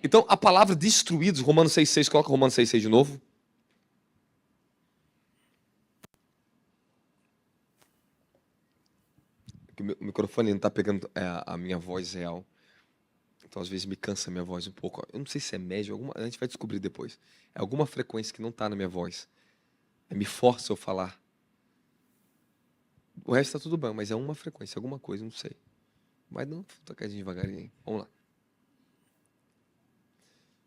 A: Então, a palavra destruídos, Romanos 6,6, coloca Romanos 6,6 de novo. O microfone não está pegando a minha voz real. Então, às vezes, me cansa a minha voz um pouco. Eu não sei se é médio, a gente vai descobrir depois. É alguma frequência que não está na minha voz. Me força eu falar. O resto está tudo bem, mas é uma frequência, alguma coisa, não sei. Mas não, tocadinho devagarinho. Vamos lá.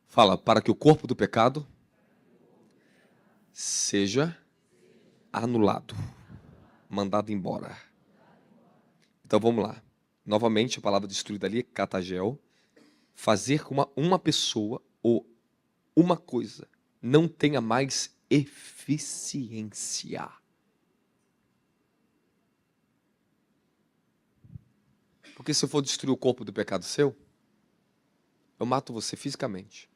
A: Fala, para que o corpo do pecado seja anulado, mandado embora. Então vamos lá. Novamente, a palavra destruída ali é catagel. Fazer com uma pessoa ou uma coisa não tenha mais eficiência. Porque se eu for destruir o corpo do pecado seu, eu mato você fisicamente.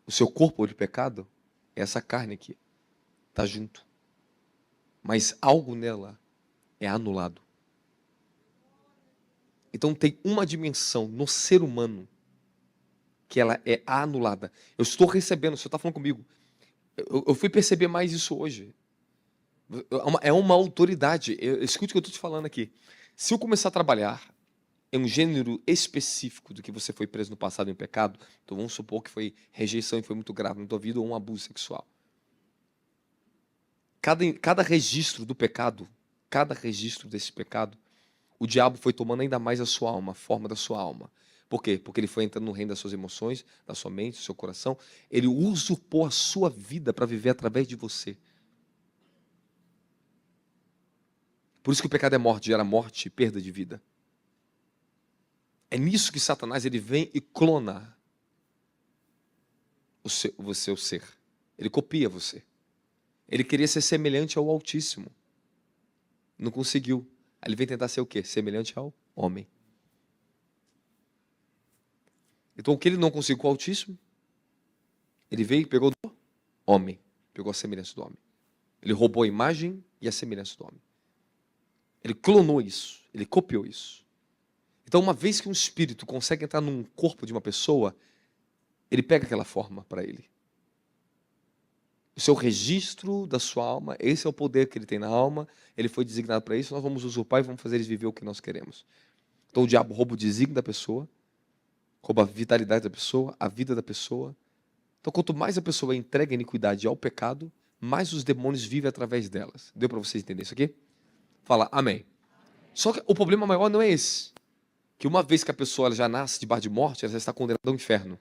A: O seu corpo de pecado é essa carne aqui. Está junto. Mas algo nela é anulado. Então tem uma dimensão no ser humano que ela é anulada. Eu estou recebendo, o senhor está falando comigo. Eu fui perceber mais isso hoje. É uma autoridade. Escute o que eu estou te falando aqui. Se eu começar a trabalhar em um gênero específico do que você foi preso no passado em pecado, então vamos supor que foi rejeição e foi muito grave na tua vida ou um abuso sexual. Cada registro do pecado, cada registro desse pecado, o diabo foi tomando ainda mais a sua alma, a forma da sua alma. Por quê? Porque ele foi entrando no reino das suas emoções, da sua mente, do seu coração. Ele usurpou a sua vida para viver através de você. Por isso que o pecado é morte, gera morte e perda de vida. É nisso que Satanás ele vem e clona o seu ser. Ele copia você. Ele queria ser semelhante ao Altíssimo. Não conseguiu. Aí ele vem tentar ser o quê? Semelhante ao homem. Então o que ele não conseguiu com o Altíssimo, ele veio e pegou do homem. Pegou a semelhança do homem. Ele roubou a imagem e a semelhança do homem. Ele clonou isso. Ele copiou isso. Então uma vez que um espírito consegue entrar num corpo de uma pessoa, ele pega aquela forma para ele. O seu registro da sua alma, esse é o poder que ele tem na alma, ele foi designado para isso, nós vamos usurpar e vamos fazer eles viver o que nós queremos. Então o diabo rouba o desígnio da pessoa, rouba a vitalidade da pessoa, a vida da pessoa. Então quanto mais a pessoa entrega a iniquidade ao pecado, mais os demônios vivem através delas. Deu para vocês entenderem isso aqui? Fala amém. Só que o problema maior não é esse. Que uma vez que a pessoa ela já nasce debaixo de morte, ela já está condenada ao inferno.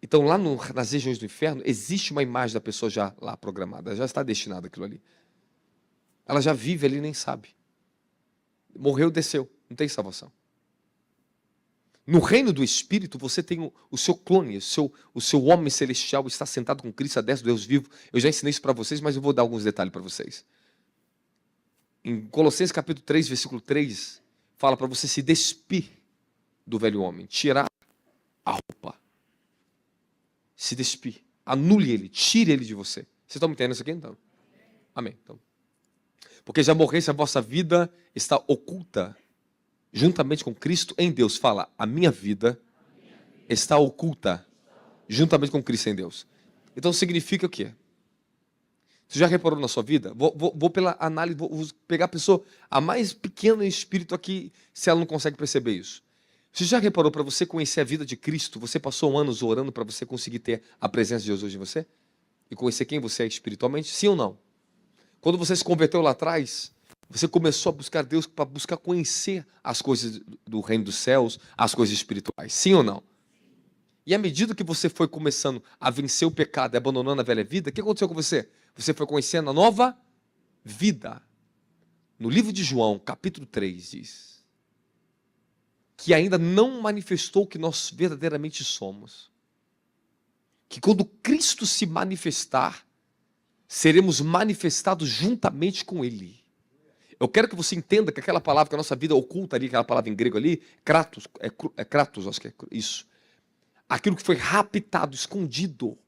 A: Então, lá nas regiões do inferno, existe uma imagem da pessoa já lá programada, já está destinada aquilo ali. Ela já vive ali e nem sabe. Morreu, desceu, não tem salvação. No reino do Espírito, você tem o seu clone, o seu homem celestial está sentado com Cristo, a destra do Deus vivo. Eu já ensinei isso para vocês, mas eu vou dar alguns detalhes para vocês. Em Colossenses capítulo 3, versículo 3, fala para você se despir do velho homem, tirar a roupa. Se despir, anule ele, tire ele de você. Vocês estão me entendendo isso aqui então? Amém. Então, porque já morresse a vossa vida está oculta juntamente com Cristo em Deus. Fala, a minha vida está oculta juntamente com Cristo em Deus. Então significa o quê? Você já reparou na sua vida? Vou pela análise, vou pegar a pessoa, a mais pequena em espírito aqui, se ela não consegue perceber isso. Você já reparou, para você conhecer a vida de Cristo, você passou anos orando para você conseguir ter a presença de Jesus em você? E conhecer quem você é espiritualmente? Sim ou não? Quando você se converteu lá atrás, você começou a buscar Deus para buscar conhecer as coisas do reino dos céus, as coisas espirituais. Sim ou não? E à medida que você foi começando a vencer o pecado e abandonando a velha vida, o que aconteceu com você? Você foi conhecendo a nova vida. No livro de João, capítulo 3, diz que ainda não manifestou o que nós verdadeiramente somos. Que quando Cristo se manifestar, seremos manifestados juntamente com Ele. Eu quero que você entenda que aquela palavra que a nossa vida oculta ali, aquela palavra em grego ali, kratos, kratos, acho que é isso. Aquilo que foi raptado, escondido.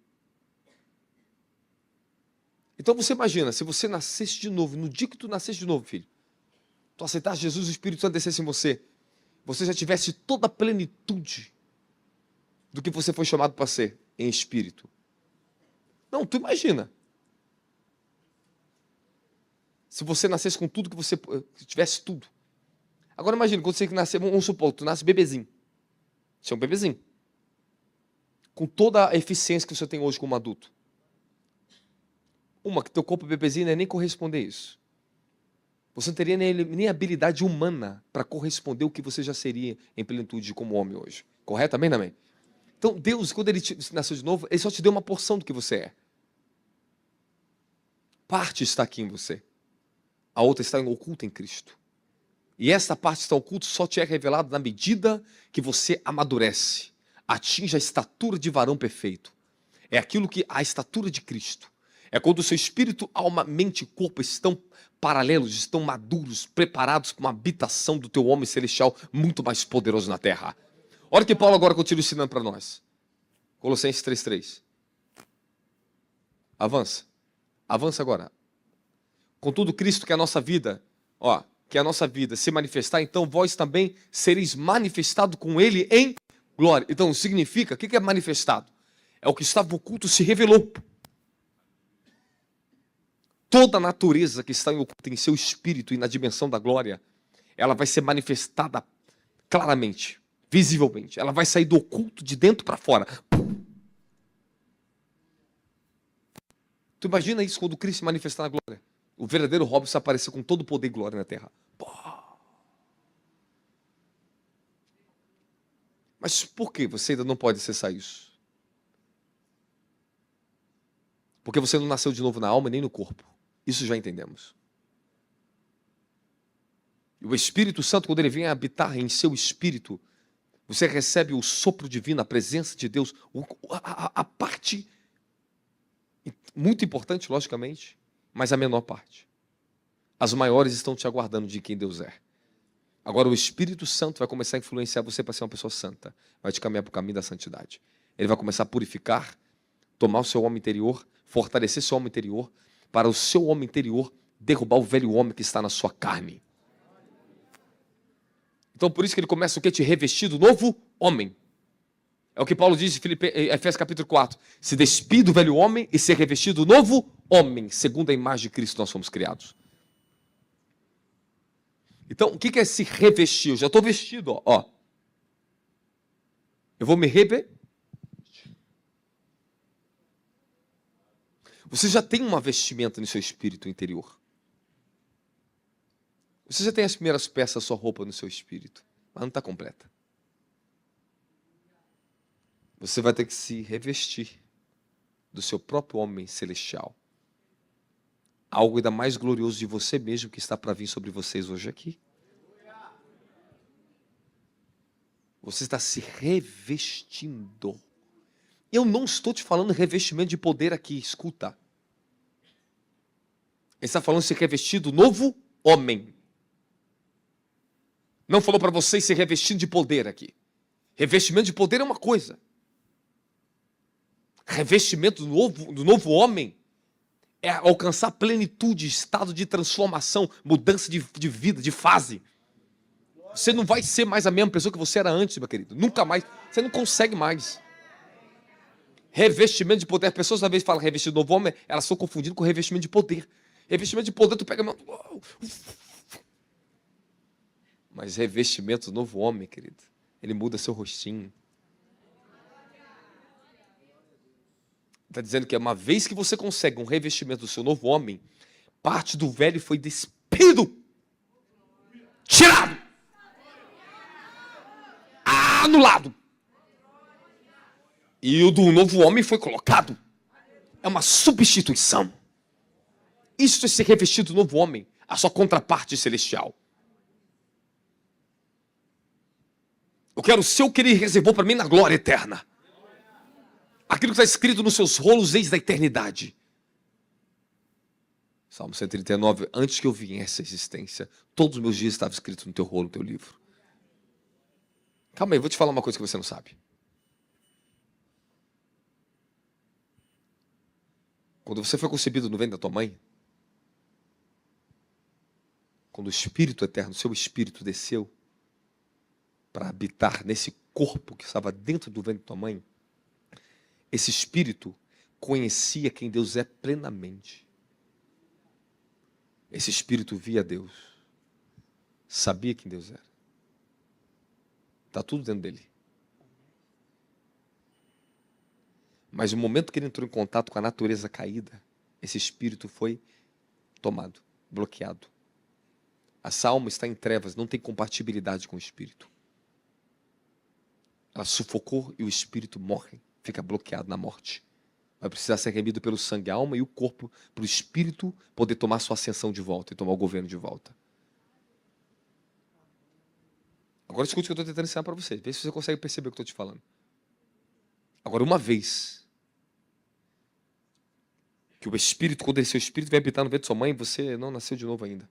A: Então você imagina, se você nascesse de novo, no dia que tu nascesse de novo, filho, tu aceitasse Jesus, o Espírito Santo descesse em você, você já tivesse toda a plenitude do que você foi chamado para ser em espírito. Não, tu imagina. Se você nascesse com tudo que você tivesse tudo. Agora imagina, quando você nascer, vamos supor, tu nasce bebezinho. Você é um bebezinho. Com toda a eficiência que você tem hoje como adulto. Que teu corpo bebezinho não é nem corresponder a isso. Você não teria nem habilidade humana para corresponder ao que você já seria em plenitude como homem hoje. Correto? Amém? Amém? Então, Deus, quando Ele nasceu de novo, Ele só te deu uma porção do que você é. Parte está aqui em você. A outra está oculta em Cristo. E essa parte está oculta só te é revelada na medida que você amadurece. Atinge a estatura de varão perfeito. É aquilo que a estatura de Cristo. É quando o seu espírito, alma, mente e corpo estão paralelos, estão maduros, preparados para uma habitação do teu homem celestial muito mais poderoso na terra. Olha o que Paulo agora continua ensinando para nós. Colossenses 3:3. Avança. Avança agora. Contudo, Cristo, que é a nossa vida, que é a nossa vida, se manifestar, então vós também sereis manifestado com ele em glória. Então significa, o que é manifestado? É o que estava oculto se revelou. Toda a natureza que está oculta em seu espírito e na dimensão da glória, ela vai ser manifestada claramente, visivelmente. Ela vai sair do oculto de dentro para fora. Tu imagina isso quando Cristo se manifestar na glória? O verdadeiro Robson aparecer com todo o poder e glória na terra. Mas por que você ainda não pode acessar isso? Porque você não nasceu de novo na alma nem no corpo. Isso já entendemos. E o Espírito Santo, quando ele vem habitar em seu espírito, você recebe o sopro divino, a presença de Deus, a parte muito importante, logicamente, mas a menor parte. As maiores estão te aguardando de quem Deus é. Agora o Espírito Santo vai começar a influenciar você para ser uma pessoa santa. Vai te caminhar para o caminho da santidade. Ele vai começar a purificar, tomar o seu homem interior, fortalecer seu homem interior, para o seu homem interior derrubar o velho homem que está na sua carne. Então por isso que ele começa o quê? Te revestir do novo homem. É o que Paulo diz em Efésios capítulo 4. Se despir do velho homem e ser revestido do novo homem. Segundo a imagem de Cristo nós somos criados. Então, o que é se revestir? Eu já estou vestido, ó. Eu vou me revestir. Você já tem uma vestimenta no seu espírito interior. Você já tem as primeiras peças da sua roupa no seu espírito, mas não está completa. Você vai ter que se revestir do seu próprio homem celestial. Algo ainda mais glorioso de você mesmo que está para vir sobre vocês hoje aqui. Você está se revestindo. Eu não estou te falando revestimento de poder aqui, escuta. Ele está falando se revestir do novo homem. Não falou para vocês se revestindo de poder aqui. Revestimento de poder é uma coisa. Revestimento do novo homem é alcançar plenitude, estado de transformação, mudança de vida, de fase. Você não vai ser mais a mesma pessoa que você era antes, meu querido. Nunca mais. Você não consegue mais. Revestimento de poder. As pessoas, às vezes, falam revestimento do novo homem, elas estão confundindo com revestimento de poder. Revestimento de poder, tu pega... Mas revestimento do novo homem, querido, ele muda seu rostinho. Está dizendo que uma vez que você consegue um revestimento do seu novo homem, parte do velho foi despido, tirado, anulado. E o do novo homem foi colocado. É uma substituição. Isso é ser revestido do novo homem, a sua contraparte celestial. Eu quero o seu que ele reservou para mim na glória eterna. Aquilo que está escrito nos seus rolos desde a eternidade. Salmo 139, antes que eu viesse à existência, todos os meus dias estavam escritos no teu rolo, no teu livro. Calma aí, vou te falar uma coisa que você não sabe. Quando você foi concebido no ventre da tua mãe, quando o Espírito Eterno, seu Espírito desceu para habitar nesse corpo que estava dentro do ventre da tua mãe, esse Espírito conhecia quem Deus é plenamente. Esse Espírito via Deus, sabia quem Deus era. Está tudo dentro dele. Mas no momento que ele entrou em contato com a natureza caída, esse Espírito foi tomado, bloqueado. Essa alma está em trevas, não tem compatibilidade com o Espírito. Ela sufocou e o Espírito morre, fica bloqueado na morte. Vai precisar ser remido pelo sangue, a alma e o corpo, para o Espírito poder tomar sua ascensão de volta e tomar o governo de volta. Agora escute o que eu estou tentando ensinar para vocês. Vê se você consegue perceber o que eu estou te falando. Agora, uma vez que o Espírito, quando seu Espírito vai habitar no ventre de sua mãe, você não nasceu de novo ainda.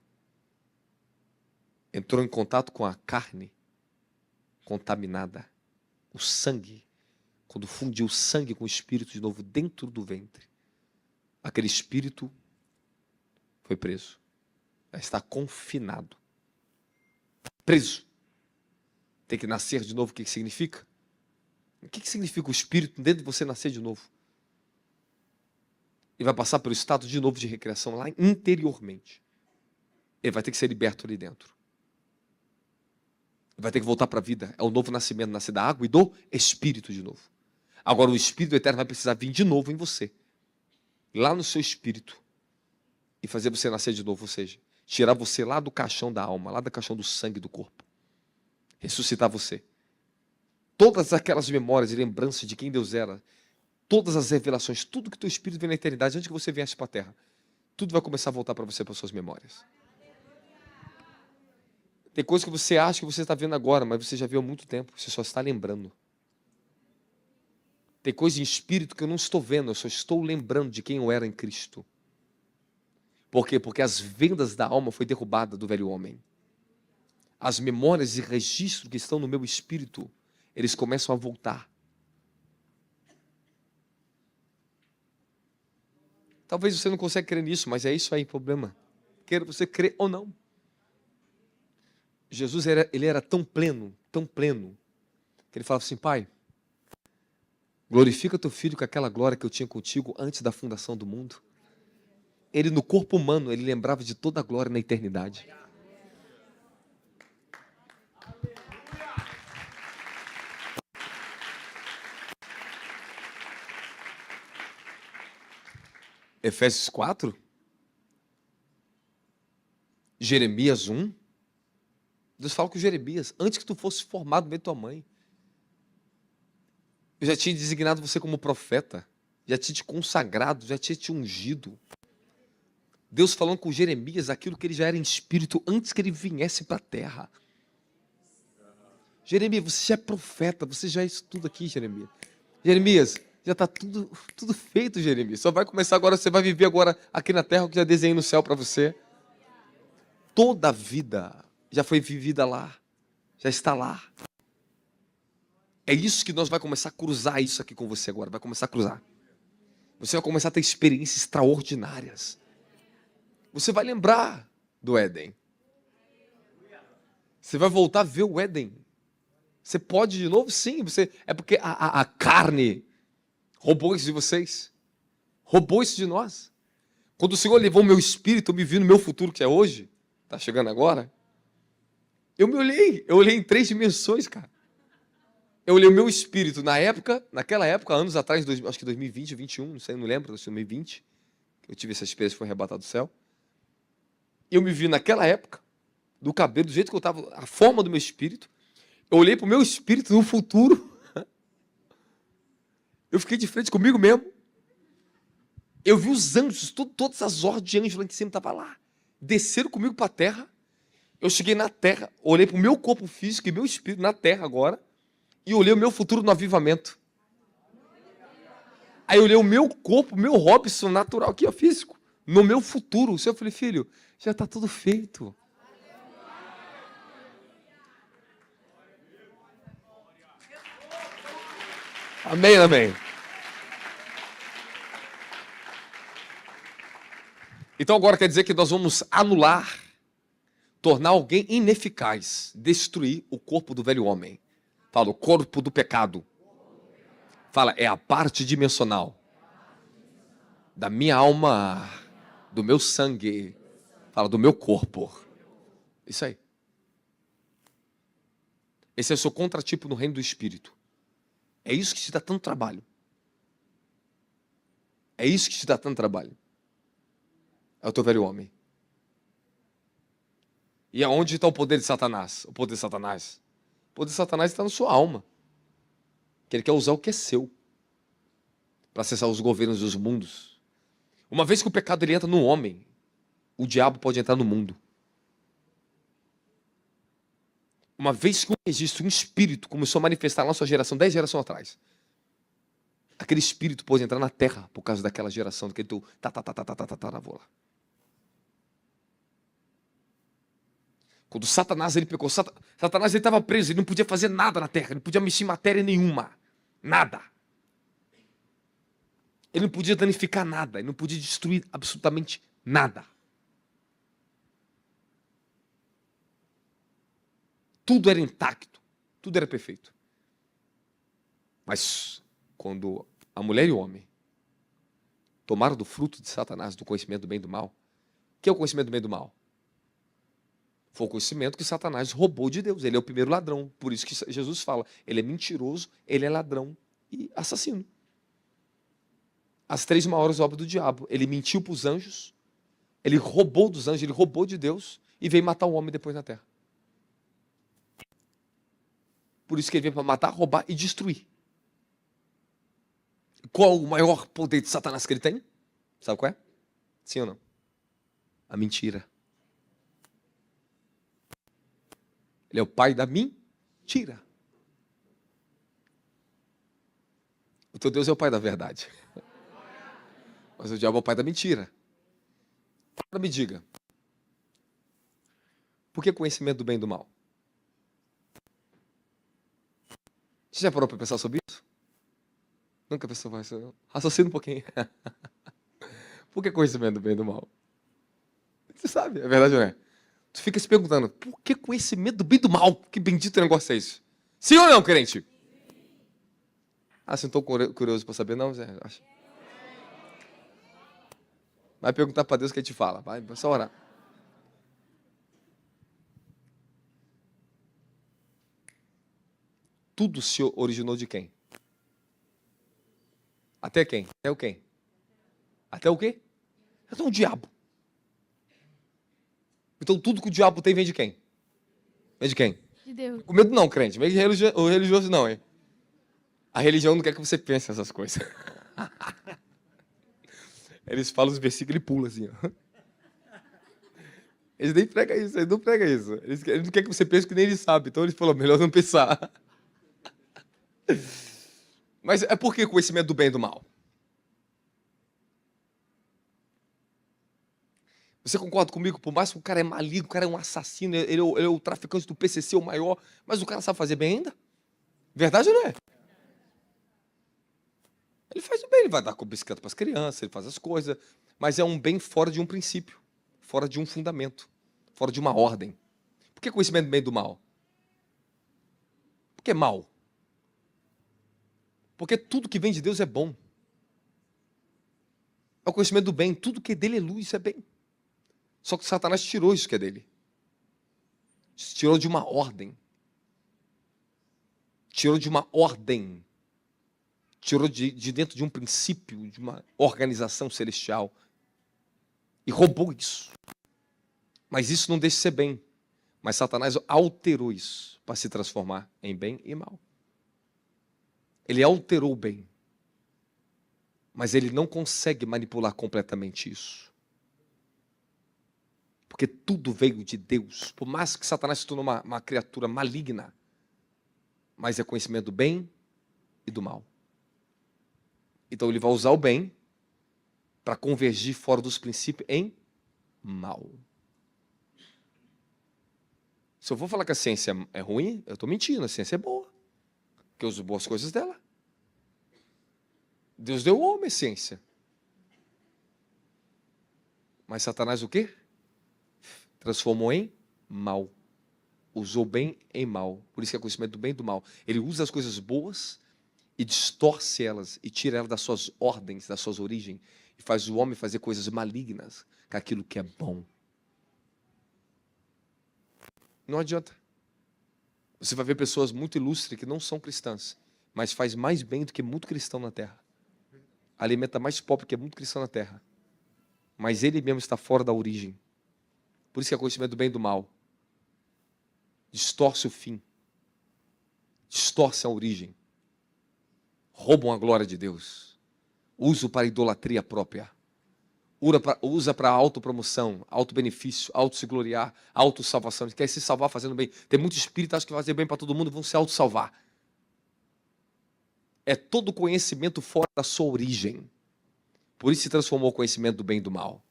A: Entrou em contato com a carne contaminada. O sangue, quando fundiu o sangue com o Espírito de novo dentro do ventre, aquele Espírito foi preso. Está confinado. preso. Tem que nascer de novo. O que significa? O que significa o Espírito dentro de você nascer de novo? Ele vai passar pelo estado de novo de recriação lá interiormente. Ele vai ter que ser liberto ali dentro. Ele vai ter que voltar para a vida. É o novo nascimento, nascer da água e do Espírito de novo. Agora o Espírito Eterno vai precisar vir de novo em você. Lá no seu espírito. E fazer você nascer de novo. Ou seja, tirar você lá do caixão da alma, lá do caixão do sangue do corpo. Ressuscitar você. Todas aquelas memórias e lembranças de quem Deus era, todas as revelações, tudo que o teu espírito vê na eternidade, antes que você viesse para a terra, tudo vai começar a voltar para você, para suas memórias. Tem coisas que você acha que você está vendo agora, mas você já viu há muito tempo, você só está lembrando. Tem coisa em espírito que eu não estou vendo, eu só estou lembrando de quem eu era em Cristo. Por quê? Porque as vendas da alma foi derrubada do velho homem. As memórias e registros que estão no meu espírito, eles começam a voltar. Talvez você não consiga crer nisso, mas é isso aí o problema. Queira você crer ou não. Jesus ele era tão pleno, que ele falava assim: Pai, glorifica teu filho com aquela glória que eu tinha contigo antes da fundação do mundo. Ele no corpo humano, ele lembrava de toda a glória na eternidade. Efésios 4, Jeremias 1, Deus fala com Jeremias: antes que tu fosse formado dentro da tua mãe, eu já tinha designado você como profeta, já tinha te consagrado, já tinha te ungido. Deus falando com Jeremias aquilo que ele já era em espírito antes que ele viesse para a terra. Jeremias, você já é profeta, você já é isso tudo aqui, Jeremias. Jeremias, já está tudo feito, Jeremias. Só vai começar agora, você vai viver agora aqui na terra o que já desenhei no céu para você. Toda a vida já foi vivida lá, já está lá. É isso que nós vai começar a cruzar isso aqui com você agora, vai começar a cruzar. Você vai começar a ter experiências extraordinárias. Você vai lembrar do Éden. Você vai voltar a ver o Éden. Você pode de novo? Sim. É porque a carne roubou isso de vocês. Roubou isso de nós. Quando o Senhor levou o meu espírito, eu me vi no meu futuro, que é hoje. Está chegando agora. Eu olhei em 3 dimensões, cara. Eu olhei o meu espírito naquela época, anos atrás, acho que 2020, 2021, não sei, não lembro, 2020, eu tive essa experiência, foi arrebatado do céu. Eu me vi naquela época, do cabelo, do jeito que eu estava, a forma do meu espírito. Eu olhei para o meu espírito no futuro. Eu fiquei de frente comigo mesmo. Eu vi os anjos, todas as ordens de anjos lá em cima estavam lá. Desceram comigo para a terra. Eu cheguei na terra, olhei para o meu corpo físico e meu espírito na terra agora. E olhei o meu futuro no avivamento. Aí eu olhei o meu corpo, o meu Robson natural aqui, ó, físico, no meu futuro. Eu falei: filho, já está tudo feito. Amém, amém. Então agora quer dizer que nós vamos anular, tornar alguém ineficaz, destruir o corpo do velho homem. Fala, o corpo do pecado. Fala, é a parte dimensional da minha alma, do meu sangue. Fala, do meu corpo. Isso aí. Esse é o seu contratipo no reino do Espírito. É isso que te dá tanto trabalho. É isso que te dá tanto trabalho. É o teu velho homem. E aonde está o poder de Satanás? O poder de Satanás está na sua alma. Que ele quer usar o que é seu para acessar os governos dos mundos. Uma vez que o pecado ele entra no homem, o diabo pode entrar no mundo. Uma vez que um registro, um espírito começou a manifestar na nossa geração, 10 gerações atrás, aquele espírito pode entrar na terra por causa daquela geração, daquele teu tataravô lá. Quando Satanás ele pecou, Satanás ele estava preso, ele não podia fazer nada na terra, ele não podia mexer em matéria nenhuma, nada. Ele não podia danificar nada, ele não podia destruir absolutamente nada. Tudo era intacto, tudo era perfeito. Mas quando a mulher e o homem tomaram do fruto de Satanás, do conhecimento do bem e do mal, o que é o conhecimento do bem e do mal? Foi o conhecimento que Satanás roubou de Deus. Ele é o primeiro ladrão. Por isso que Jesus fala, ele é mentiroso, ele é ladrão e assassino. As 3 maiores obras do diabo. Ele mentiu para os anjos, ele roubou dos anjos, ele roubou de Deus e veio matar o homem depois na terra. Por isso que ele veio para matar, roubar e destruir. Qual o maior poder de Satanás que ele tem? Sabe qual é? Sim ou não? A mentira. Ele é o pai da mentira. O teu Deus é o pai da verdade. Mas o diabo é o pai da mentira. Agora me diga. Por que conhecimento do bem e do mal? Você já parou para pensar sobre isso? Nunca pensou mais? Raciocina um pouquinho. Por que conhecimento do bem e do mal? Você sabe, é verdade ou não é? Tu fica se perguntando, por que conhecimento do bem e do mal? Que bendito negócio é isso? Sim ou não, crente? Ah, você não estou curioso para saber, não, Zé? Vai perguntar para Deus o que ele te fala. Vai só orar. Tudo se originou de quem? Até quem? Até o quem? Até o quê? Até o diabo. Então tudo que o diabo tem vem de quem? Vem de quem?
B: De Deus.
A: Com medo não, crente. Vem de religioso não, hein? A religião não quer que você pense nessas coisas. Eles falam os versículos e pulam assim, ó. Eles nem pregam isso, eles não pregam isso. Eles não querem que você pense que nem eles sabem. Então eles falam, melhor não pensar. Mas é por que conhecimento do bem e do mal? Você concorda comigo? Por mais que o cara é maligno, o cara é um assassino, ele é o traficante do PCC, o maior, mas o cara sabe fazer bem ainda? Verdade ou não é? Ele faz o bem, ele vai dar com bicicleta para as crianças, ele faz as coisas, mas é um bem fora de um princípio, fora de um fundamento, fora de uma ordem. Por que conhecimento do bem e do mal? Por que mal? Porque tudo que vem de Deus é bom. É o conhecimento do bem, tudo que é dele é luz, isso é bem. Só que Satanás tirou isso que é dele. Tirou de uma ordem. Tirou de uma ordem. Tirou de dentro de um princípio, de uma organização celestial. E roubou isso. Mas isso não deixa de ser bem. Mas Satanás alterou isso para se transformar em bem e mal. Ele alterou o bem. Mas ele não consegue manipular completamente isso. Porque tudo veio de Deus. Por mais que Satanás se tornou uma criatura maligna, mas é conhecimento do bem e do mal. Então ele vai usar o bem para convergir fora dos princípios em mal. Se eu for falar que a ciência é ruim, eu estou mentindo. A ciência é boa. Porque eu uso boas coisas dela. Deus deu ao homem a ciência. Mas Satanás o quê? Transformou em mal. Usou bem em mal. Por isso que é conhecimento do bem e do mal. Ele usa as coisas boas e distorce elas e tira elas das suas ordens, das suas origens. E faz o homem fazer coisas malignas com aquilo que é bom. Não adianta. Você vai ver pessoas muito ilustres que não são cristãs, mas faz mais bem do que muito cristão na terra. Alimenta mais pobre que muito cristão na terra. Mas ele mesmo está fora da origem. Por isso que é conhecimento do bem e do mal. Distorce o fim. Distorce a origem. Roubam a glória de Deus. Usa para idolatria própria. Usa para autopromoção, autobenefício, auto-se gloriar, autossalvação. Ele quer se salvar fazendo bem. Tem muito espírito que acha que vai fazer bem para todo mundo e vão se autossalvar. É todo conhecimento fora da sua origem. Por isso se transformou o conhecimento do bem e do mal.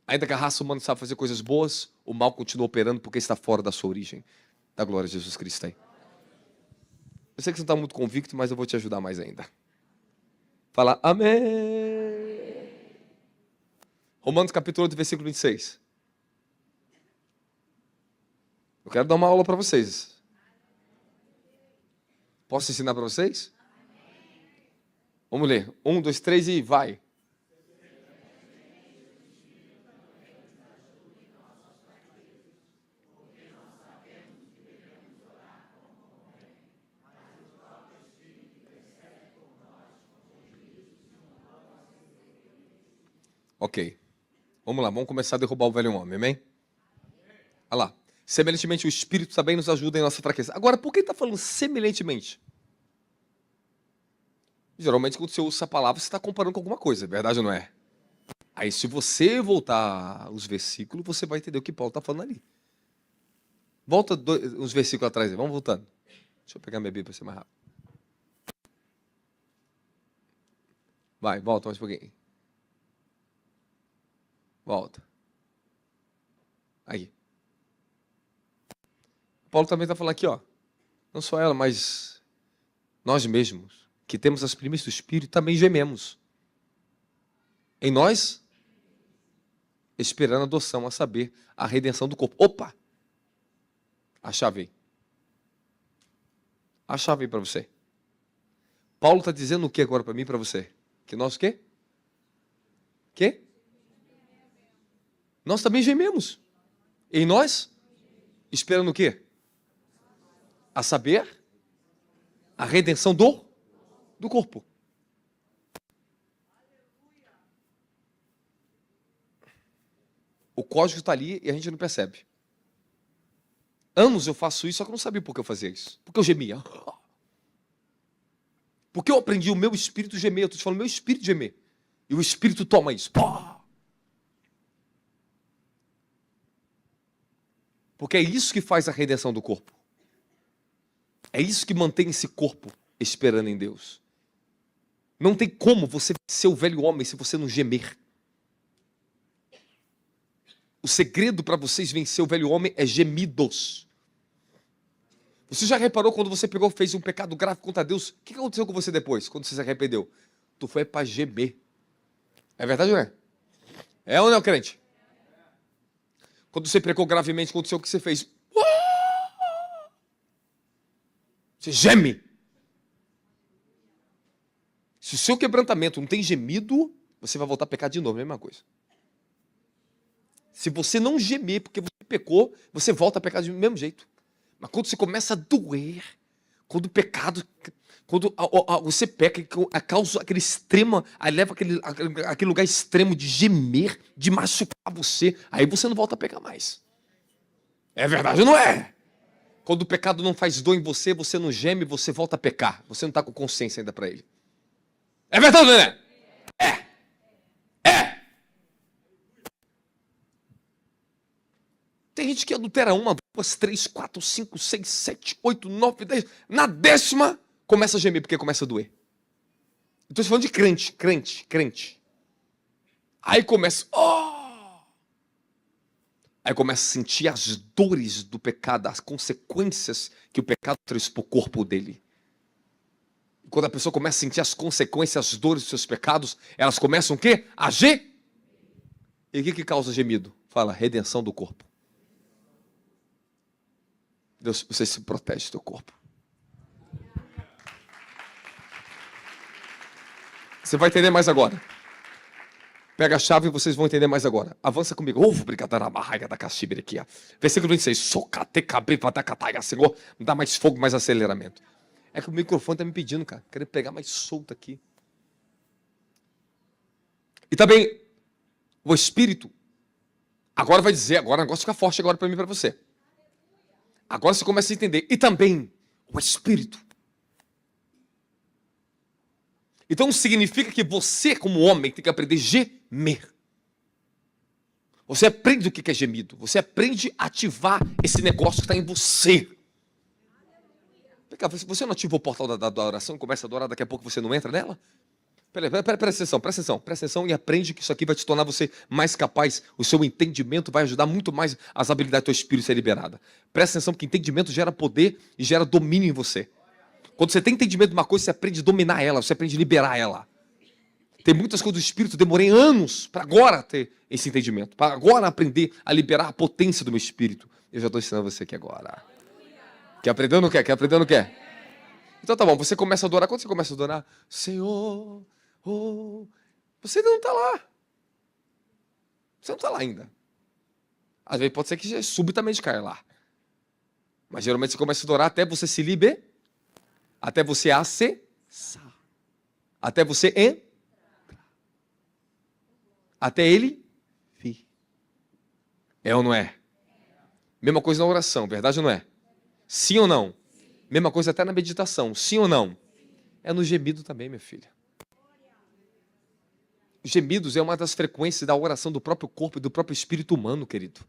A: Ainda que a raça humana sabe fazer coisas boas, o mal continua operando porque está fora da sua origem. Da glória de Jesus Cristo aí. Eu sei que você não está muito convicto, mas eu vou te ajudar mais ainda. Fala, amém. Romanos capítulo 8, versículo 26. quero dar uma aula para vocês. Posso ensinar para vocês? Vamos ler. 1, 2, 3 e vai. Ok. Vamos lá, vamos começar a derrubar o velho homem, amém? Olha lá. Semelhantemente, o Espírito também nos ajuda em nossa fraqueza. Agora, por que ele está falando semelhantemente? Geralmente, quando você usa essa palavra, você está comparando com alguma coisa, é verdade ou não é? Aí, se você voltar os versículos, você vai entender o que Paulo está falando ali. Volta uns versículos atrás aí, vamos voltando. Deixa eu pegar minha Bíblia para ser mais rápido. Vai, volta mais um pouquinho. Volta. Aí. Paulo também está falando aqui, ó. Não só ela, mas nós mesmos, que temos as primícias do Espírito, também gememos. Em nós, esperando a adoção, a saber, a redenção do corpo. Opa! A chave aí. A chave aí para você. Paulo está dizendo o que agora para mim e para você? Que nós o quê? Quê? Nós também gememos. Em nós, esperando o quê? A saber, a redenção do corpo. O código está ali e a gente não percebe. Anos eu faço isso, só que eu não sabia por que eu fazia isso. Porque eu gemia. Porque eu aprendi o meu espírito gemer. Eu estou te falando, meu espírito gemer. E o espírito toma isso. Porque é isso que faz a redenção do corpo. É isso que mantém esse corpo esperando em Deus. Não tem como você ser o velho homem se você não gemer. O segredo para vocês vencer o velho homem é gemidos. Você já reparou quando você pegou e fez um pecado grave contra Deus? O que aconteceu com você depois, quando você se arrependeu? Tu foi para gemer. É verdade ou não é? É ou não, crente? Quando você pecou gravemente, aconteceu o que você fez? Você geme. Se o seu quebrantamento não tem gemido, você vai voltar a pecar de novo, a mesma coisa. Se você não gemer porque você pecou, você volta a pecar do mesmo jeito. Mas quando você começa a doer, quando o pecado, quando você peca, a causa aquele extremo, aí leva aquele lugar extremo de gemer, de machucar você, aí você não volta a pecar mais. É verdade ou não é? Quando o pecado não faz dor em você, você não geme, você volta a pecar. Você não está com consciência ainda para ele. É verdade ou não é? É! Tem gente que adultera 1, 2, 3, 4, 5, 6, 7, 8, 9, 10. Na 10ª, começa a gemer, porque começa a doer. Estou falando de crente. Aí começa... Aí começa a sentir as dores do pecado, as consequências que o pecado traz para o corpo dele. E quando a pessoa começa a sentir as consequências, as dores dos seus pecados, elas começam o quê? A gemer. E o que causa gemido? Fala, redenção do corpo. Deus, você se protege do teu corpo. Você vai entender mais agora. Pega a chave e vocês vão entender mais agora. Avança comigo. Versículo 26. Senhor, me dá mais fogo, mais aceleramento. É que o microfone está me pedindo, cara. Quero pegar mais solto aqui. E também, o Espírito, agora vai dizer, agora o negócio fica forte agora para mim e para você. Agora você começa a entender. E também, o Espírito. Então significa que você, como homem, tem que aprender a gemer. Você aprende o que é gemido. Você aprende a ativar esse negócio que está em você. Você não ativa o portal da oração, começa a adorar, daqui a pouco você não entra nela? Presta atenção e aprende que isso aqui vai te tornar você mais capaz. O seu entendimento vai ajudar muito mais as habilidades do teu espírito a ser liberada. Presta atenção que entendimento gera poder e gera domínio em você. Quando você tem entendimento de uma coisa, você aprende a dominar ela, você aprende a liberar ela. Tem muitas coisas do Espírito, demorei anos para agora ter esse entendimento, para agora aprender a liberar a potência do meu Espírito. Eu já estou ensinando você aqui agora. Quer aprender ou não quer? Quer aprender ou não quer? Então tá bom, você começa a adorar. Quando você começa a adorar, Senhor, oh, você ainda não está lá. Você não está lá ainda. Às vezes pode ser que subitamente caia lá. Mas geralmente você começa a adorar até você se liberar, até você acessar, até você entrar, até ele vir. É ou não é? Mesma coisa na oração, verdade ou não é? Sim ou não? Mesma coisa até na meditação, sim ou não? É no gemido também, minha filha. Gemidos é uma das frequências da oração do próprio corpo e do próprio espírito humano, querido.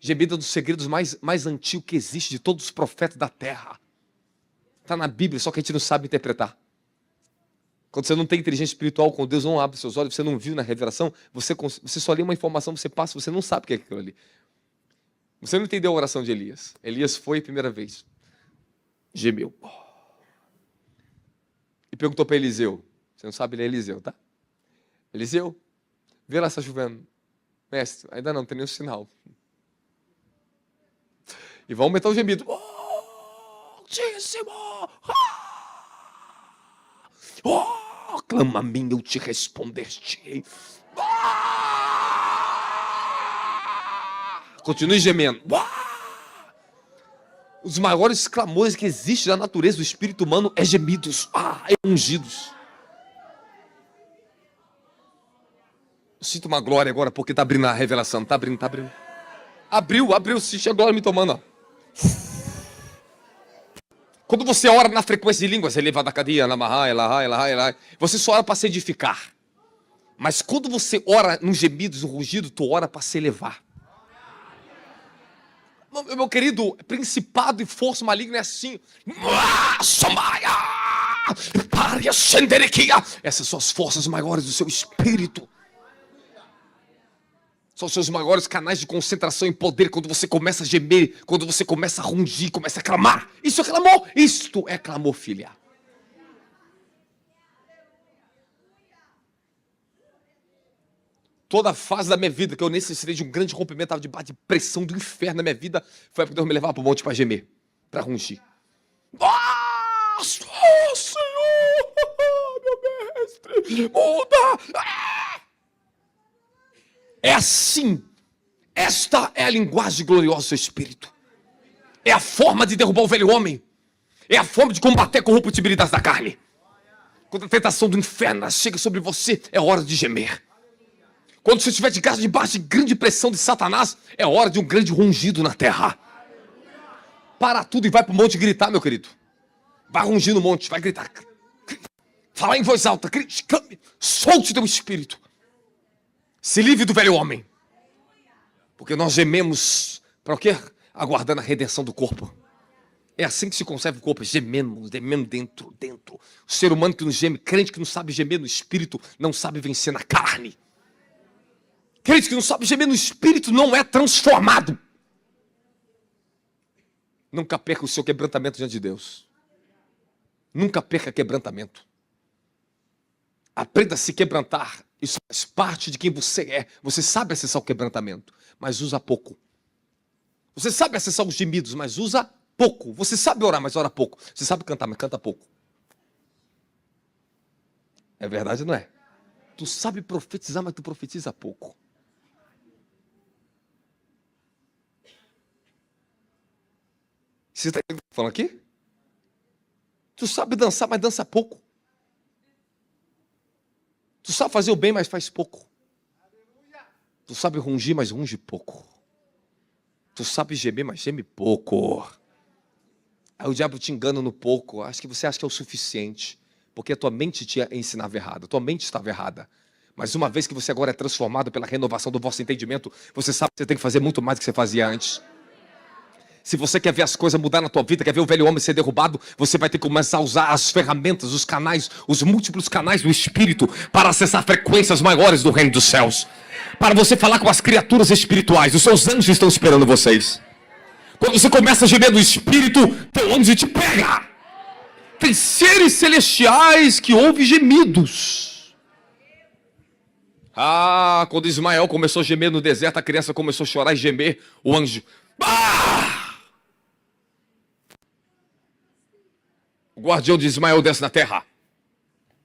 A: Gemido é um dos segredos mais antigos que existe de todos os profetas da terra. Está na Bíblia, só que a gente não sabe interpretar. Quando você não tem inteligência espiritual, quando Deus não abre seus olhos, você não viu na revelação, você só lê uma informação, você passa, você não sabe o que é aquilo ali. Você não entendeu a oração de Elias. Elias foi a primeira vez. Gemeu. E perguntou para Eliseu. Você não sabe ler Eliseu, tá? Eliseu, vê lá se está chovendo. Mestre, ainda não tem nenhum sinal. E vai aumentar o gemido. Altíssimo! Clama a mim, eu te responderei. Continue gemendo. Os maiores clamores que existem na natureza do espírito humano é gemidos, é ungidos. Eu sinto uma glória agora porque está abrindo a revelação. Está abrindo. Abriu, sente a glória me tomando. Ó. Quando você ora na frequência de línguas, você só ora para se edificar. Mas quando você ora nos gemidos, no rugido, tu ora para se elevar. Meu querido, principado e força maligna é assim. Essas são as forças maiores do seu espírito. São os seus maiores canais de concentração e poder quando você começa a gemer, quando você começa a rungir, começa a clamar. Isso é clamor. Isto é clamor, filha. Toda a fase da minha vida que eu necessitei de um grande rompimento, estava debaixo de pressão do inferno na minha vida, foi porque Deus me levava para o monte para gemer, para rungir. Senhor, meu mestre, muda! É assim. Esta é a linguagem gloriosa do seu espírito. É a forma de derrubar o velho homem. É a forma de combater a corruptibilidade da carne. Quando a tentação do inferno chega sobre você, é hora de gemer. Quando você estiver debaixo de grande pressão de Satanás, é hora de um grande rungido na terra. Para tudo e vai para o monte gritar, meu querido. Vai rungir no monte, vai gritar. Falar em voz alta, clame, solte teu espírito. Se livre do velho homem. Porque nós gememos, para o quê? Aguardando a redenção do corpo. É assim que se conserva o corpo, gemendo dentro. O ser humano que não geme, crente que não sabe gemer no espírito, não sabe vencer na carne. Crente que não sabe gemer no espírito não é transformado. Nunca perca o seu quebrantamento diante de Deus. Nunca perca quebrantamento. Aprenda a se quebrantar. Isso faz parte de quem você é. Você sabe acessar o quebrantamento, mas usa pouco. Você sabe acessar os gemidos, mas usa pouco. Você sabe orar, mas ora pouco. Você sabe cantar, mas canta pouco. É verdade ou não é? Tu sabe profetizar, mas tu profetiza pouco. Você está falando aqui? Tu sabe dançar, mas dança pouco. Tu sabe fazer o bem, mas faz pouco. Tu sabe rungir, mas runge pouco. Tu sabe gemer, mas geme pouco. Aí o diabo te engana no pouco. Acho que você acha que é o suficiente. Porque a tua mente te ensinava errado. A tua mente estava errada. Mas uma vez que você agora é transformado pela renovação do vosso entendimento, você sabe que você tem que fazer muito mais do que você fazia antes. Se você quer ver as coisas mudar na tua vida, quer ver o velho homem ser derrubado, você vai ter que começar a usar as ferramentas, os canais, os múltiplos canais do Espírito para acessar frequências maiores do reino dos céus. Para você falar com as criaturas espirituais, os seus anjos estão esperando vocês. Quando você começa a gemer no Espírito, teu anjo te pega. Tem seres celestiais que ouvem gemidos. Quando Ismael começou a gemer no deserto, a criança começou a chorar e gemer, o anjo. O guardião de Ismael desce na terra.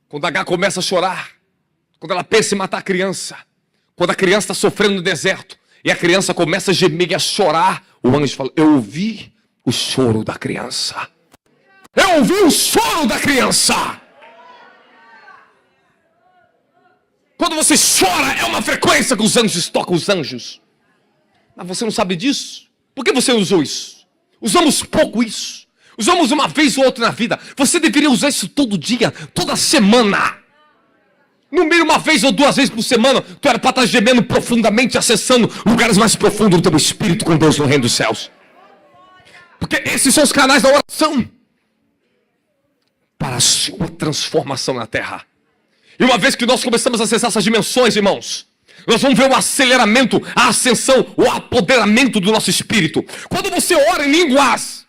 A: Quando Agar começa a chorar, quando ela pensa em matar a criança, quando a criança está sofrendo no deserto, e a criança começa a gemer e a chorar, o anjo fala, eu ouvi o choro da criança. Eu ouvi o choro da criança. Quando você chora, é uma frequência que os anjos tocam os anjos. Mas você não sabe disso? Por que você usou isso? Usamos pouco isso. Usamos uma vez ou outra na vida. Você deveria usar isso todo dia, toda semana. No mínimo uma vez ou duas vezes por semana, tu era para estar gemendo profundamente, acessando lugares mais profundos do teu espírito com Deus no reino dos céus. Porque esses são os canais da oração para a sua transformação na terra. E uma vez que nós começamos a acessar essas dimensões, irmãos, nós vamos ver o aceleramento, a ascensão, o apoderamento do nosso espírito. Quando você ora em línguas,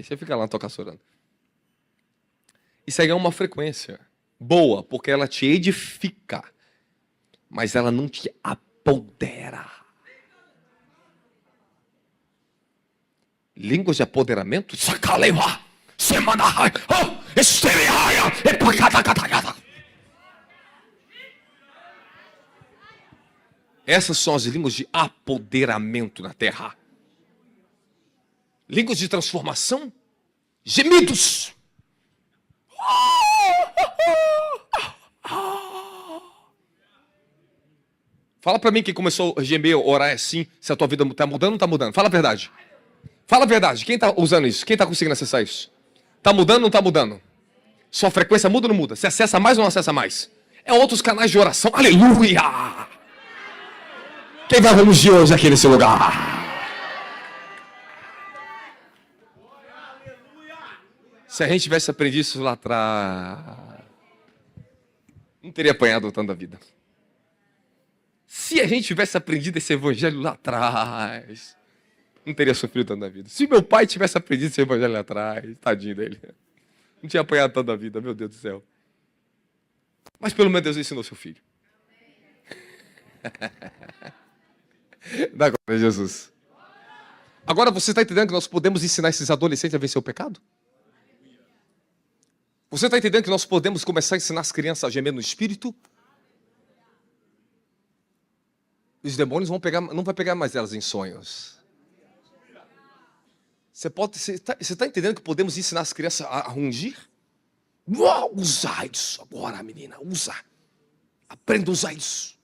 A: você fica lá tocaçorando. Isso aí é uma frequência boa, porque ela te edifica, mas ela não te apodera. Línguas de apoderamento? Essas são as línguas de apoderamento na terra. Línguas de transformação? Gemidos. Fala pra mim quem começou a gemer, orar assim, se a tua vida está mudando ou não está mudando. Fala a verdade. Fala a verdade. Quem está usando isso? Quem está conseguindo acessar isso? Está mudando ou não está mudando? Sua frequência muda ou não muda? Você acessa mais ou não acessa mais? É outros canais de oração. Aleluia! Quem vai ungir hoje aqui nesse lugar? Se a gente tivesse aprendido isso lá atrás, não teria apanhado tanto da vida. Se a gente tivesse aprendido esse evangelho lá atrás, não teria sofrido tanto da vida. Se meu pai tivesse aprendido esse evangelho lá atrás, tadinho dele, não tinha apanhado tanto da vida, meu Deus do céu. Mas pelo menos Deus ensinou seu filho. Dá glória a Jesus. Agora você está entendendo que nós podemos ensinar esses adolescentes a vencer o pecado? Você está entendendo que nós podemos começar a ensinar as crianças a gemer no espírito? Os demônios não vão pegar mais elas em sonhos. Você está entendendo que podemos ensinar as crianças a ungir? Usa isso agora, menina, usa. Aprenda a usar isso.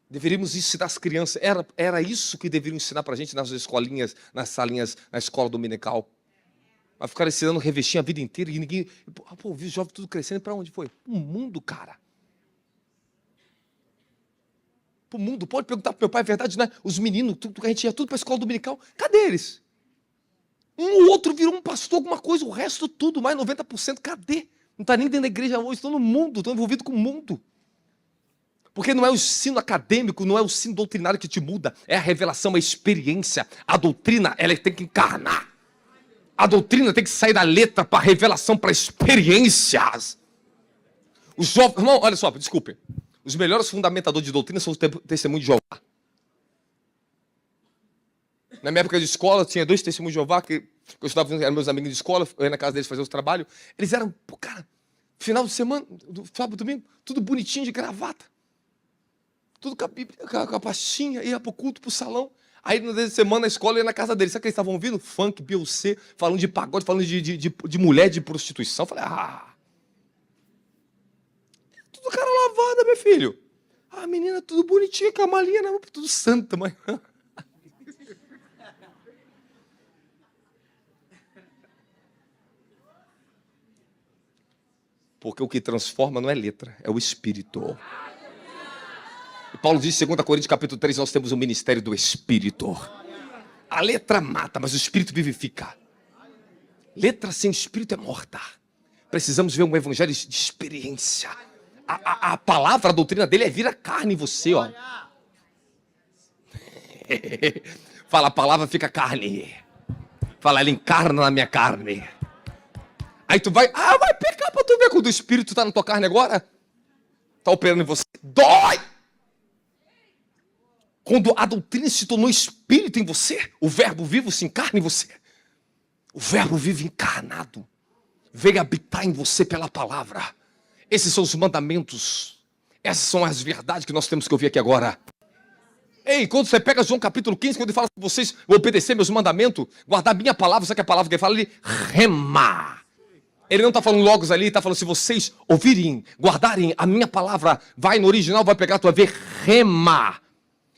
A: Deveríamos ensinar as crianças. Era isso que deveriam ensinar para a gente nas escolinhas, nas salinhas, na escola dominical. Vai ficar ensinando revestir a vida inteira e ninguém... Pô, vi os jovens tudo crescendo, para onde foi? O mundo, cara. Pro mundo. Pode perguntar pro meu pai, é verdade, né? Os meninos, a gente ia tudo para a escola dominical. Cadê eles? Um ou outro virou um pastor, alguma coisa, o resto tudo, mais 90%, cadê? Não está nem dentro da igreja hoje, estão no mundo, estão envolvidos com o mundo. Porque não é o ensino acadêmico, não é o ensino doutrinário que te muda, é a revelação, a experiência. A doutrina, ela tem que encarnar. A doutrina tem que sair da letra para a revelação, para experiências. Os jovens, irmão, olha só, desculpe. Os melhores fundamentadores de doutrina são os testemunhos de Jeová. Na minha época de escola, tinha 2 testemunhos de Jeová, que eu estudava com meus amigos de escola, eu ia na casa deles fazer os trabalhos. Eles eram, pô, cara, final de semana, sábado, domingo, tudo bonitinho de gravata. Tudo com a Bíblia, com a pastinha, ia pro culto, pro salão. Aí, no dia de semana, na escola, eu ia na casa deles. Sabe o que eles estavam ouvindo? Funk, Beyoncé, falando de pagode, falando de mulher, de prostituição. Eu falei, tudo cara lavada, meu filho. A menina tudo bonitinha, com a malinha, tudo santa, mas... Porque o que transforma não é letra, é o espírito. E Paulo diz em 2 Coríntios capítulo 3, nós temos o ministério do espírito. A letra mata, mas o espírito vivifica. Letra sem espírito é morta. Precisamos ver um evangelho de experiência. A palavra, a doutrina dele é vir a carne em você, ó. Fala, a palavra fica carne. Fala, ela encarna na minha carne. Aí tu vai pecar pra tu ver quando o Espírito está na tua carne agora. Está operando em você. Dói! Quando a doutrina se tornou Espírito em você, o verbo vivo se encarna em você. O verbo vivo encarnado veio habitar em você pela palavra. Esses são os mandamentos. Essas são as verdades que nós temos que ouvir aqui agora. Ei, quando você pega João capítulo 15, quando ele fala que vocês vão obedecer meus mandamentos, guardar minha palavra, sabe que a palavra que ele fala ali? Rema. Ele não está falando logos ali, ele está falando, se vocês ouvirem, guardarem a minha palavra, vai no original, vai pegar, tu vai ver rema.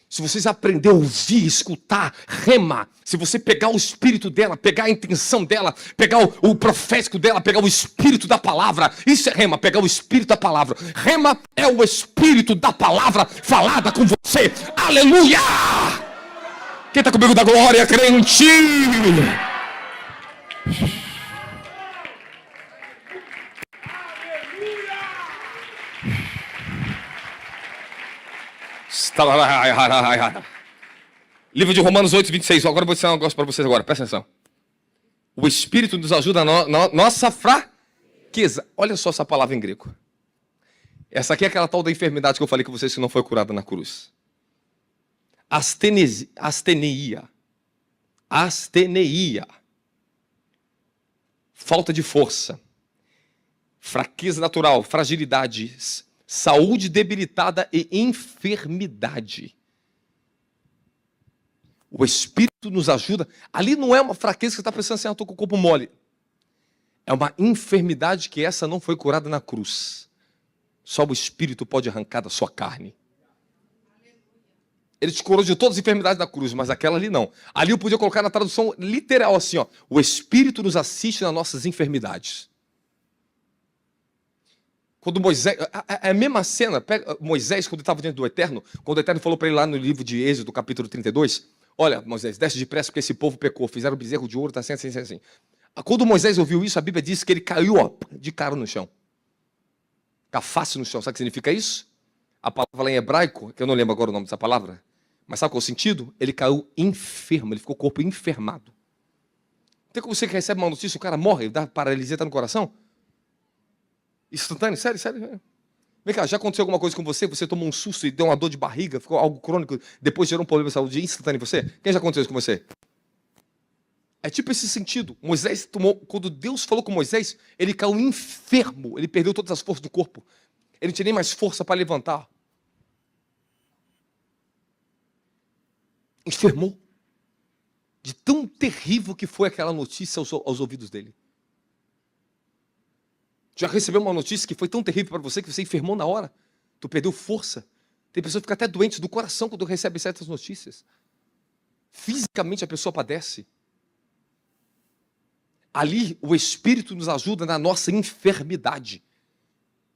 A: Se vocês aprenderem a ouvir, escutar, rema. Se você pegar o espírito dela, pegar a intenção dela, pegar o profético dela, pegar o espírito da palavra, isso é rema, pegar o espírito da palavra. Rema é o espírito da palavra falada com você. Aleluia! Quem está comigo da glória, crente? Livro de Romanos 8, 26. Agora eu vou dizer um negócio para vocês agora. Presta atenção. O Espírito nos ajuda na nossa fraqueza. Olha só essa palavra em grego. Essa aqui é aquela tal da enfermidade que eu falei com vocês que não foi curada na cruz. Asteneia. Falta de força. Fraqueza natural. Fragilidades. Saúde debilitada e enfermidade. O Espírito nos ajuda. Ali não é uma fraqueza que você está pensando assim, eu estou com o corpo mole. É uma enfermidade que essa não foi curada na cruz. Só o Espírito pode arrancar da sua carne. Ele te curou de todas as enfermidades da cruz, mas aquela ali não. Ali eu podia colocar na tradução literal assim, ó. O Espírito nos assiste nas nossas enfermidades. Quando Moisés, é a mesma cena, Moisés, quando estava diante do Eterno, quando o Eterno falou para ele lá no livro de Êxodo, capítulo 32, olha, Moisés, desce depressa porque esse povo pecou, fizeram o bezerro de ouro, está assim. Quando Moisés ouviu isso, a Bíblia diz que ele caiu de cara no chão. Com a face no chão, sabe o que significa isso? A palavra lá em hebraico, que eu não lembro agora o nome dessa palavra, mas sabe qual é o sentido? Ele caiu enfermo, ele ficou com o corpo enfermado. Tem como você que recebe uma notícia, o cara morre, dá paralisia, está no coração? Instantâneo? Sério? Vem cá, já aconteceu alguma coisa com você? Você tomou um susto e deu uma dor de barriga, ficou algo crônico, depois gerou um problema de saúde instantâneo em você? Quem já aconteceu isso com você? É tipo esse sentido. Moisés tomou, quando Deus falou com Moisés, ele caiu enfermo, ele perdeu todas as forças do corpo. Ele não tinha nem mais força para levantar. Enfermou. De tão terrível que foi aquela notícia aos ouvidos dele. Já recebeu uma notícia que foi tão terrível para você que você enfermou na hora? Tu perdeu força. Tem pessoas que ficam até doentes do coração quando recebem certas notícias. Fisicamente a pessoa padece. Ali o Espírito nos ajuda na nossa enfermidade.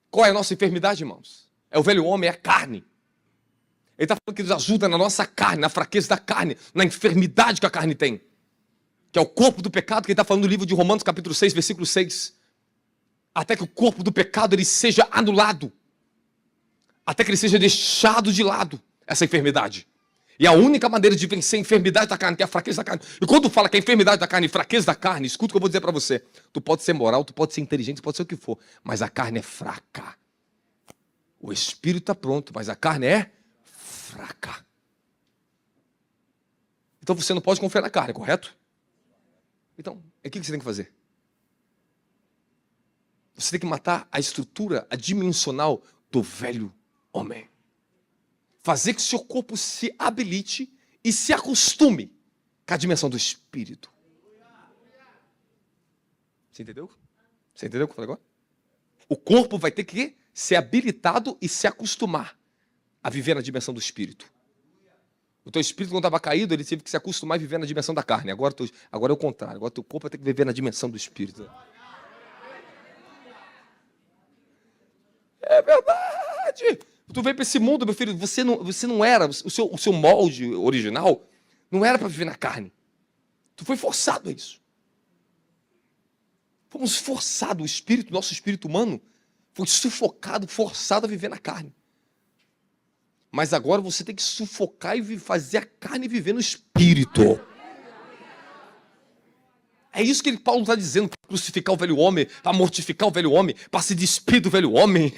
A: Qual é a nossa enfermidade, irmãos? É o velho homem, é a carne. Ele está falando que nos ajuda na nossa carne, na fraqueza da carne, na enfermidade que a carne tem. Que é o corpo do pecado, que ele está falando no livro de Romanos, capítulo 6, versículo 6. Até que o corpo do pecado ele seja anulado. Até que ele seja deixado de lado, essa enfermidade. E a única maneira de vencer a enfermidade da carne, que é a fraqueza da carne. E quando fala que a enfermidade da carne e fraqueza da carne, escuta o que eu vou dizer para você. Tu pode ser moral, tu pode ser inteligente, tu pode ser o que for, mas a carne é fraca. O espírito está pronto, mas a carne é fraca. Então você não pode confiar na carne, correto? Então, o que você tem que fazer? Você tem que matar a estrutura, a dimensional do velho homem. Fazer que seu corpo se habilite e se acostume com a dimensão do espírito. Você entendeu? Você entendeu o que eu falei agora? O corpo vai ter que ser habilitado e se acostumar a viver na dimensão do espírito. O teu espírito, quando estava caído, ele teve que se acostumar a viver na dimensão da carne. Agora é o contrário. Agora o teu corpo vai ter que viver na dimensão do espírito. É verdade. Tu veio para esse mundo, meu filho, você não era, o seu molde original não era para viver na carne. Tu foi forçado a isso. Fomos forçados, o espírito, nosso espírito humano, foi sufocado, forçado a viver na carne. Mas agora você tem que sufocar e fazer a carne viver no espírito. É isso que Paulo está dizendo, para crucificar o velho homem, para mortificar o velho homem, para se despir do velho homem.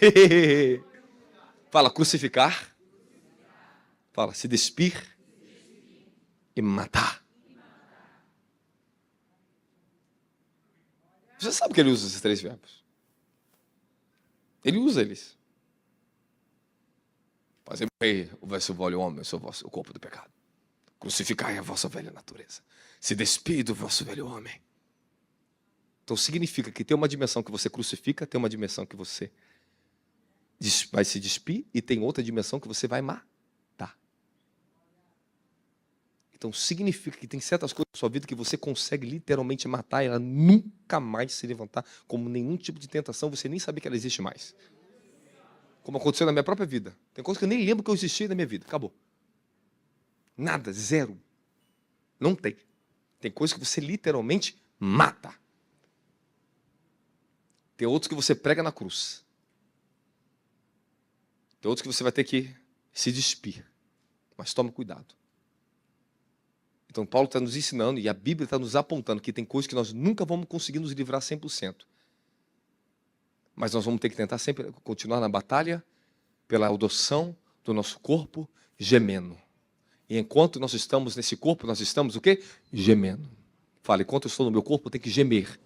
A: Fala, crucificar. Fala, se despir e matar. Você sabe que ele usa esses 3 verbos. Ele usa eles. Fazer o velho homem, o corpo do pecado. Crucificai a vossa velha natureza. Se despir do vosso velho homem. Então significa que tem uma dimensão que você crucifica, tem uma dimensão que você vai se despir e tem outra dimensão que você vai matar. Então significa que tem certas coisas na sua vida que você consegue literalmente matar e ela nunca mais se levantar como nenhum tipo de tentação, você nem sabe que ela existe mais. Como aconteceu na minha própria vida. Tem coisas que eu nem lembro que eu existi na minha vida. Acabou. Nada, zero. Não tem. Tem coisas que você literalmente mata. Tem outros que você prega na cruz. Tem outros que você vai ter que se despir. Mas tome cuidado. Então Paulo está nos ensinando e a Bíblia está nos apontando que tem coisas que nós nunca vamos conseguir nos livrar 100%. Mas nós vamos ter que tentar sempre continuar na batalha pela adoção do nosso corpo gemendo. E enquanto nós estamos nesse corpo, nós estamos o quê? Gemendo. Fala, enquanto eu estou no meu corpo, eu tenho que gemer.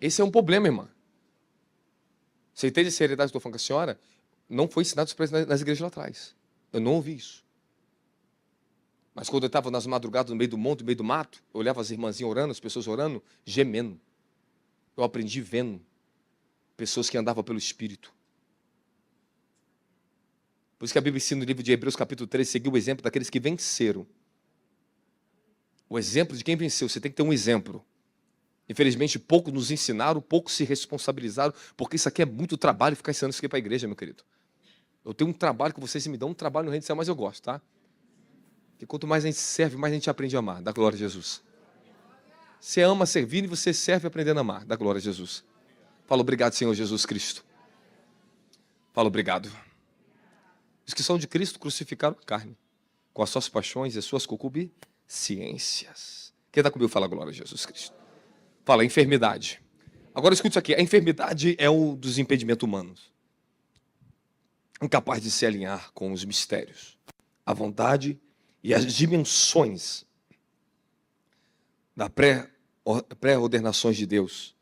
A: Esse é um problema, irmã. Você entende a seriedade que eu estou falando com a senhora? Não foi ensinado isso nas igrejas lá atrás. Eu não ouvi isso. Mas quando eu estava nas madrugadas, no meio do monte, no meio do mato, eu olhava as irmãzinhas orando, as pessoas orando, gemendo. Eu aprendi vendo pessoas que andavam pelo Espírito. Por isso que a Bíblia ensina no livro de Hebreus, capítulo 3, seguiu o exemplo daqueles que venceram. O exemplo de quem venceu. Você tem que ter um exemplo. Infelizmente, poucos nos ensinaram, poucos se responsabilizaram, porque isso aqui é muito trabalho ficar ensinando isso aqui para a igreja, meu querido. Eu tenho um trabalho que vocês me dão, um trabalho no reino do céu, mas eu gosto, tá? Porque quanto mais a gente serve, mais a gente aprende a amar. Dá glória a Jesus. Você ama servir e você serve aprendendo a amar. Dá glória a Jesus. Fala obrigado, Senhor Jesus Cristo. Fala obrigado. Os que são de Cristo crucificaram a carne, com as suas paixões e as suas concupiscências. Quem está comigo fala glória a Jesus Cristo. Fala, enfermidade. Agora escute isso aqui. A enfermidade é um dos impedimentos humanos. Incapaz de se alinhar com os mistérios, a vontade e as dimensões da pré-ordenações de Deus.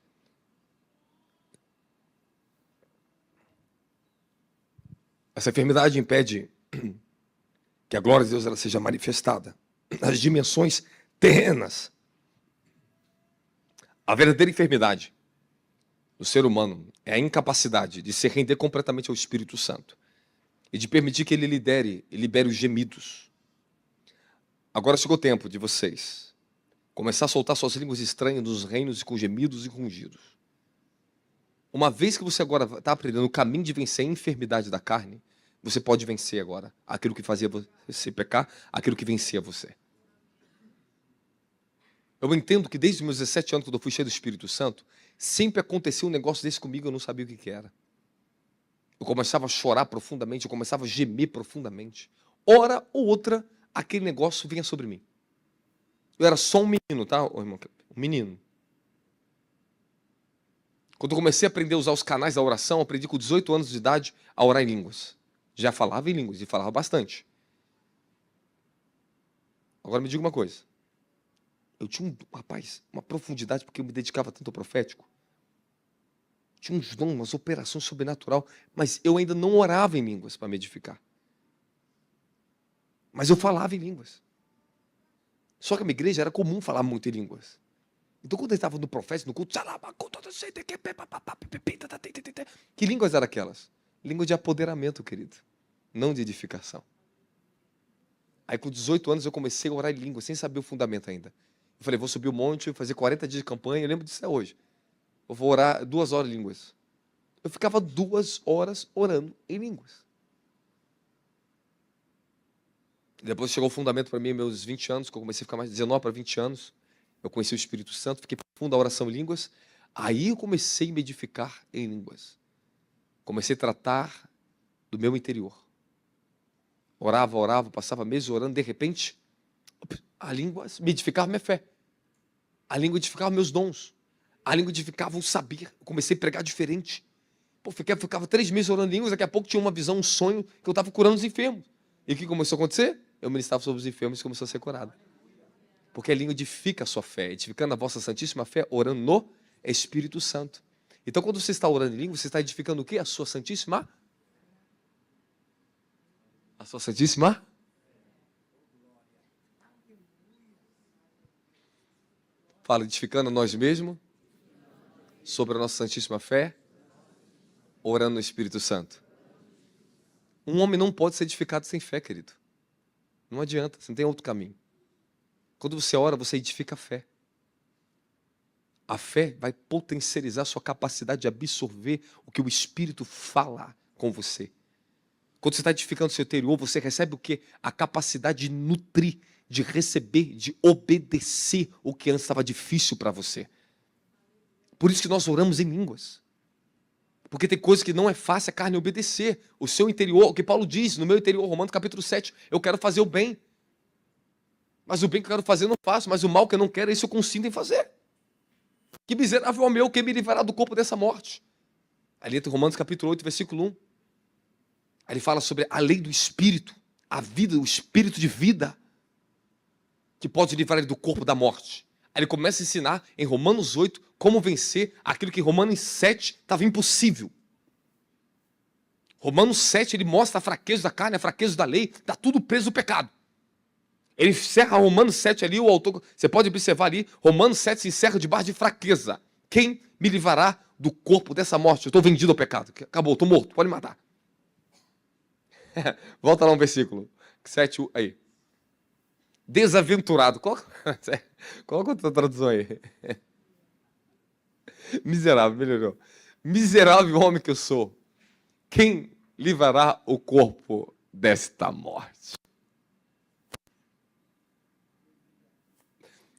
A: Essa enfermidade impede que a glória de Deus ela seja manifestada nas dimensões terrenas. A verdadeira enfermidade do ser humano é a incapacidade de se render completamente ao Espírito Santo e de permitir que ele libere os gemidos. Agora chegou o tempo de vocês começar a soltar suas línguas estranhas nos reinos e com gemidos e rungidos. Uma vez que você agora está aprendendo o caminho de vencer a enfermidade da carne, você pode vencer agora aquilo que fazia você pecar, aquilo que vencia você. Eu entendo que desde os meus 17 anos, quando eu fui cheio do Espírito Santo, sempre acontecia um negócio desse comigo, eu não sabia o que era. Eu começava a chorar profundamente, eu começava a gemer profundamente. Hora ou outra, aquele negócio vinha sobre mim. Eu era só um menino, tá, irmão? Um menino. Quando eu comecei a aprender a usar os canais da oração, aprendi com 18 anos de idade a orar em línguas. Já falava em línguas e falava bastante. Agora me diga uma coisa. Eu tinha, uma profundidade, porque eu me dedicava tanto ao profético. Tinha uns dons, umas operações sobrenatural, mas eu ainda não orava em línguas para me edificar. Mas eu falava em línguas. Só que a minha igreja era comum falar muito em línguas. Então quando eu estava no profético, no culto, que línguas eram aquelas? Língua de apoderamento, querido, não de edificação. Aí com 18 anos eu comecei a orar em línguas, sem saber o fundamento ainda. Eu falei, vou subir o monte, fazer 40 dias de campanha, eu lembro disso até hoje. Eu vou orar 2 horas em línguas. Eu ficava 2 horas orando em línguas. Depois chegou o fundamento para mim, meus 20 anos, que eu comecei a ficar mais de 19 para 20 anos. Eu conheci o Espírito Santo, fiquei profundo a oração em línguas. Aí eu comecei a me edificar em línguas. Comecei a tratar do meu interior. Orava, passava meses orando, de repente, a língua me edificava minha fé. A língua edificava meus dons. A língua edificava o saber. Eu comecei a pregar diferente. Pô, ficava 3 meses orando em línguas, daqui a pouco tinha uma visão, um sonho, que eu estava curando os enfermos. E o que começou a acontecer? Eu ministrava sobre os enfermos e começou a ser curado. Porque a língua edifica a sua fé, edificando a vossa santíssima fé, orando no Espírito Santo. Então, quando você está orando em língua, você está edificando o quê? A sua santíssima? A sua santíssima? Fala, edificando a nós mesmos, sobre a nossa santíssima fé, orando no Espírito Santo. Um homem não pode ser edificado sem fé, querido. Não adianta, você não tem outro caminho. Quando você ora, você edifica a fé. A fé vai potencializar a sua capacidade de absorver o que o Espírito fala com você. Quando você está edificando o seu interior, você recebe o quê? A capacidade de nutrir, de receber, de obedecer o que antes estava difícil para você. Por isso que nós oramos em línguas. Porque tem coisas que não é fácil a carne obedecer. O seu interior, o que Paulo diz no meu interior, Romanos capítulo 7, eu quero fazer o bem. Mas o bem que eu quero fazer eu não faço, mas o mal que eu não quero, isso eu consinto em fazer. Que miserável é o meu, que me livrará do corpo dessa morte. Ali em Romanos capítulo 8, versículo 1. Aí ele fala sobre a lei do Espírito, a vida, o Espírito de vida, que pode livrar ele do corpo da morte. Aí ele começa a ensinar em Romanos 8 como vencer aquilo que em Romanos 7 estava impossível. Romanos 7 ele mostra a fraqueza da carne, a fraqueza da lei, está tudo preso no pecado. Ele encerra Romanos 7 ali, o autor, você pode observar ali, Romanos 7 se encerra debaixo de fraqueza. Quem me livrará do corpo dessa morte? Eu estou vendido ao pecado. Acabou, estou morto, pode me matar. Volta lá um versículo. 7, aí. Desaventurado. Coloca outra tradução aí. Miserável, melhorou. Miserável homem que eu sou. Quem livrará o corpo desta morte?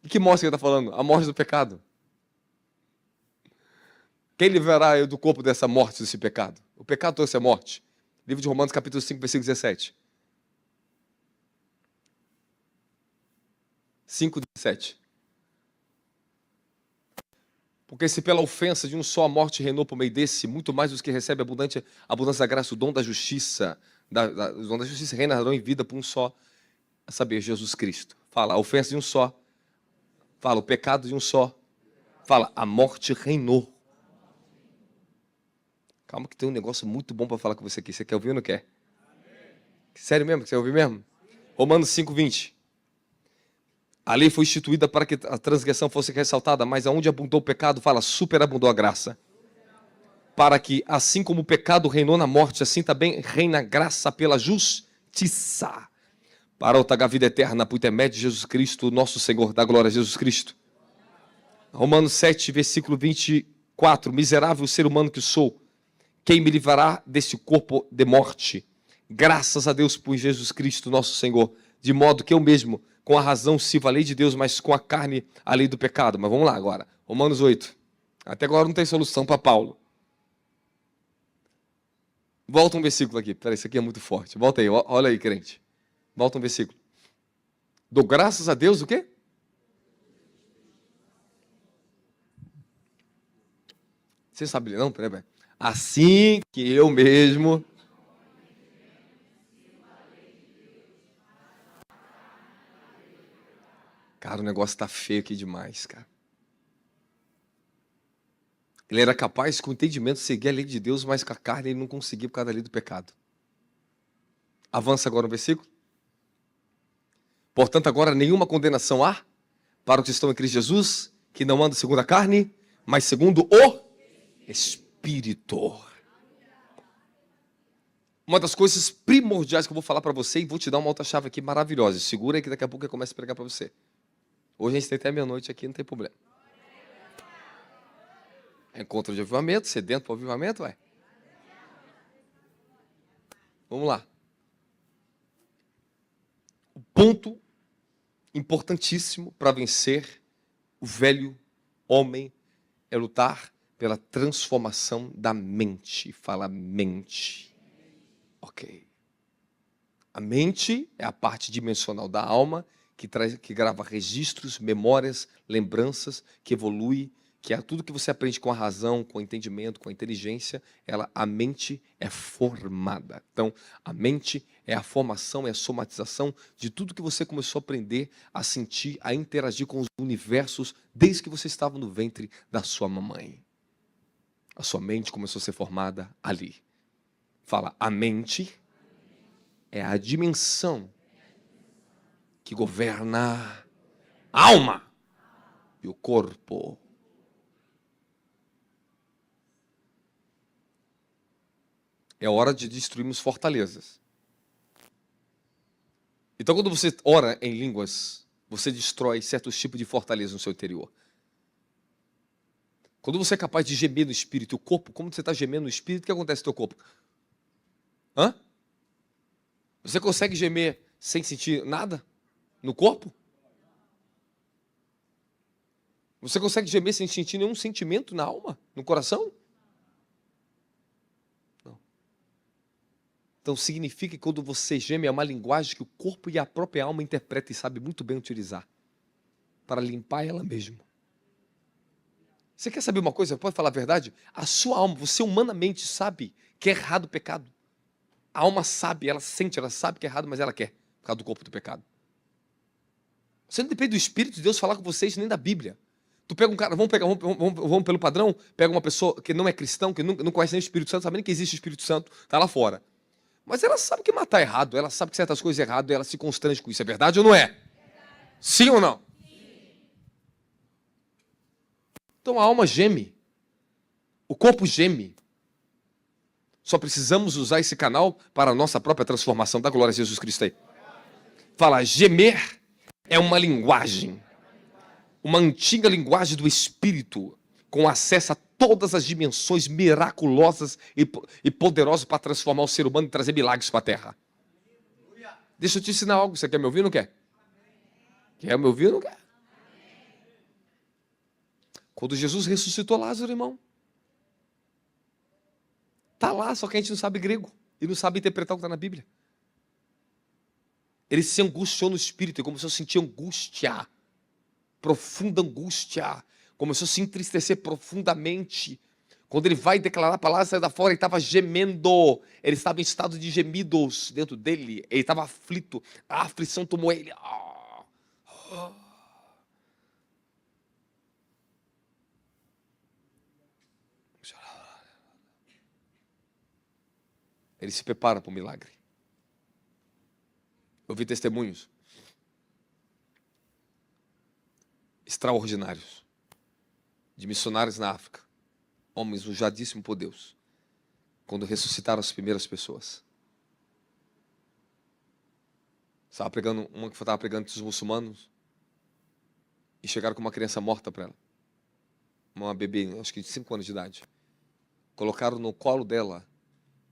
A: E que morte que ele está falando? A morte do pecado. Quem livrará eu do corpo dessa morte, desse pecado? O pecado trouxe a morte. Livro de Romanos, capítulo 5, versículo 17. 5:17. Porque se pela ofensa de um só a morte reinou por meio desse, muito mais os que recebem abundância da graça, o dom da justiça, o dom da justiça reinarão em vida por um só, a saber, Jesus Cristo. Fala, a ofensa de um só. Fala, o pecado de um só. Fala, a morte reinou. Calma que tem um negócio muito bom para falar com você aqui. Você quer ouvir ou não quer? Sério mesmo? Você quer ouvir mesmo? Romanos 5:20. A lei foi instituída para que a transgressão fosse ressaltada, mas aonde abundou o pecado, fala, superabundou a graça. Para que, assim como o pecado reinou na morte, assim também reina a graça pela justiça. Para otorgar a vida eterna por intermédio de Jesus Cristo, nosso Senhor, da glória a Jesus Cristo. Romanos 7, versículo 24. Miserável ser humano que sou, quem me livrará desse corpo de morte? Graças a Deus por Jesus Cristo, nosso Senhor. De modo que eu mesmo, com a razão, sirvo a lei de Deus, mas com a carne, a lei do pecado. Mas vamos lá agora. Romanos 8. Até agora não tem solução para Paulo. Volta um versículo aqui. Peraí, isso aqui é muito forte. Volta aí, olha aí, crente. Volta um versículo. Dou graças a Deus, o quê? Você sabe ler, não? Peraí. Assim que eu mesmo... Cara, o negócio tá feio aqui demais, cara. Ele era capaz, com o entendimento, de seguir a lei de Deus, mas com a carne ele não conseguia por causa da lei do pecado. Avança agora no versículo. Portanto, agora nenhuma condenação há para os que estão em Cristo Jesus, que não andam segundo a carne, mas segundo o Espírito. Uma das coisas primordiais que eu vou falar para você, e vou te dar uma outra chave aqui maravilhosa. Segura aí que daqui a pouco eu começo a pregar para você. Hoje a gente tem até meia-noite aqui, não tem problema. Encontro de avivamento, você dentro para o avivamento, ué? Vamos lá. O ponto importantíssimo para vencer o velho homem é lutar pela transformação da mente. Fala mente. Ok. A mente é a parte dimensional da alma que grava registros, memórias, lembranças, que evolui, que é tudo que você aprende com a razão, com o entendimento, com a inteligência, a mente é formada. Então, a mente é a formação, é a somatização de tudo que você começou a aprender, a sentir, a interagir com os universos desde que você estava no ventre da sua mamãe. A sua mente começou a ser formada ali. Fala, a mente é a dimensão que governa a alma e o corpo. É hora de destruirmos fortalezas. Então, quando você ora em línguas, você destrói certos tipos de fortalezas no seu interior. Quando você é capaz de gemer no espírito, o corpo, como você está gemendo no espírito, o que acontece no teu corpo? Hã? Você consegue gemer sem sentir nada no corpo? Você consegue gemer sem sentir nenhum sentimento na alma, no coração? Não. Então significa que quando você geme é uma linguagem que o corpo e a própria alma interpretam e sabem muito bem utilizar para limpar ela mesma. Você quer saber uma coisa? Pode falar a verdade? A sua alma, você humanamente sabe que é errado o pecado. A alma sabe, ela sente, ela sabe que é errado, mas ela quer, por causa do corpo do pecado. Você não depende do Espírito de Deus falar com vocês, nem da Bíblia. Tu pega um cara, vamos pelo padrão, pega uma pessoa que não é cristão, que não conhece nem o Espírito Santo, sabe nem que existe o Espírito Santo, está lá fora. Mas ela sabe que matar é errado, ela sabe que certas coisas é errado, ela se constrange com isso. É verdade ou não é? Sim ou não? Então a alma geme. O corpo geme. Só precisamos usar esse canal para a nossa própria transformação. Dá glória a Jesus Cristo aí. Fala, gemer é uma linguagem. Uma antiga linguagem do Espírito, com acesso a todas as dimensões miraculosas e poderosas para transformar o ser humano e trazer milagres para a terra. Deixa eu te ensinar algo. Você quer me ouvir ou não quer? Quer me ouvir ou não quer? Quando Jesus ressuscitou Lázaro, irmão, está lá, só que a gente não sabe grego e não sabe interpretar o que está na Bíblia. Ele se angustiou no espírito, começou a sentir angústia, profunda angústia, começou a se entristecer profundamente. Quando ele vai declarar a palavra, sai da fora, ele estava gemendo, ele estava em estado de gemidos dentro dele, ele estava aflito, a aflição tomou ele. Ele se prepara para o milagre. Eu vi testemunhos extraordinários de missionários na África, homens usadíssimos por Deus, quando ressuscitaram as primeiras pessoas. Estava pregando, uma que estava pregando entre os muçulmanos e chegaram com uma criança morta para ela, uma bebê, acho que de 5 anos de idade. Colocaram no colo dela,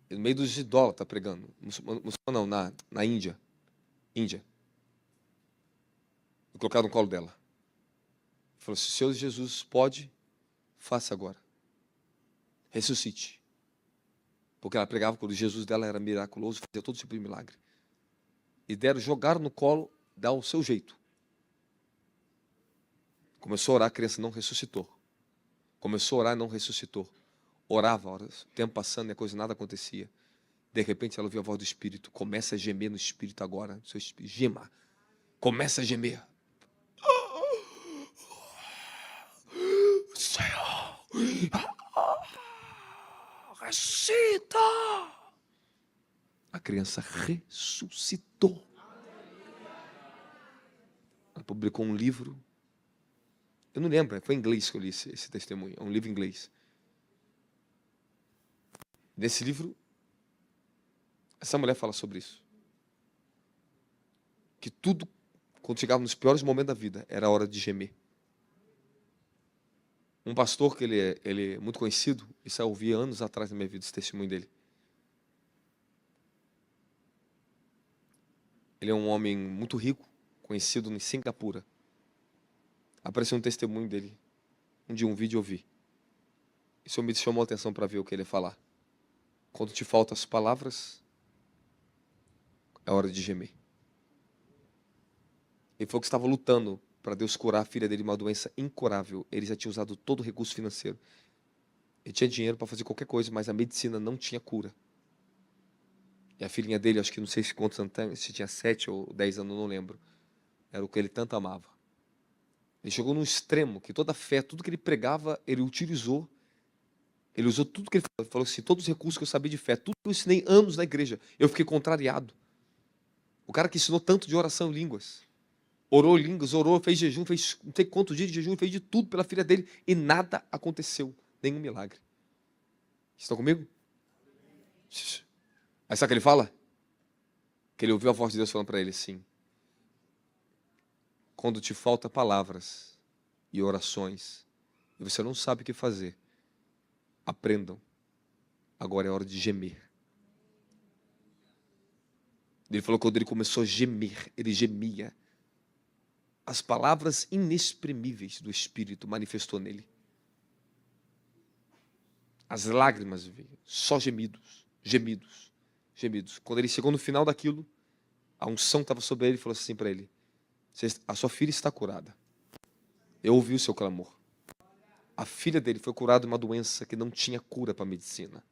A: no meio dos idólatras pregando, muçulmano não, na Índia. E colocaram no colo dela. Falou, se o Senhor Jesus pode, faça agora. Ressuscite. Porque ela pregava quando o Jesus dela era miraculoso, fazia todo tipo de milagre. E jogaram no colo, dá o seu jeito. Começou a orar, a criança não ressuscitou. Começou a orar, não ressuscitou. Orava, horas, o tempo passando e a coisa nada acontecia. De repente ela ouviu a voz do Espírito. Começa a gemer no Espírito agora. Seu Espírito, gema. Começa a gemer. Senhor, ressuscita. A criança ressuscitou. Ela publicou um livro. Eu não lembro, foi em inglês que eu li esse testemunho. É um livro em inglês. Nesse livro, essa mulher fala sobre isso. Que tudo, quando chegava nos piores momentos da vida, era a hora de gemer. Um pastor que ele é muito conhecido, isso eu ouvi anos atrás na minha vida, esse testemunho dele. Ele é um homem muito rico, conhecido em Singapura. Apareceu um testemunho dele. Um dia um vídeo eu vi. Isso me chamou a atenção para ver o que ele ia falar. Quando te faltam as palavras, é hora de gemer. Ele falou que estava lutando para Deus curar a filha dele de uma doença incurável. Ele já tinha usado todo o recurso financeiro. Ele tinha dinheiro para fazer qualquer coisa, mas a medicina não tinha cura. E a filhinha dele, acho que não sei se quantos anos tem, se tinha 7 ou 10 anos, não lembro. Era o que ele tanto amava. Ele chegou num extremo que toda a fé, tudo que ele pregava, ele utilizou. Ele usou tudo que ele falou. Ele falou assim, todos os recursos que eu sabia de fé, tudo que eu ensinei anos na igreja, eu fiquei contrariado. O cara que ensinou tanto de oração em línguas. Orou em línguas, orou, fez jejum, fez não sei quantos dias de jejum, fez de tudo pela filha dele e nada aconteceu. Nenhum milagre. Estão comigo? Aí sabe o que ele fala? Que ele ouviu a voz de Deus falando para ele assim: quando te falta palavras e orações, e você não sabe o que fazer, aprendam. Agora é hora de gemer. Ele falou que quando ele começou a gemer, ele gemia. As palavras inexprimíveis do Espírito manifestou nele. As lágrimas veio, só gemidos, gemidos, gemidos. Quando ele chegou no final daquilo, a unção estava sobre ele e falou assim para ele: a sua filha está curada. Eu ouvi o seu clamor. A filha dele foi curada de uma doença que não tinha cura para a medicina.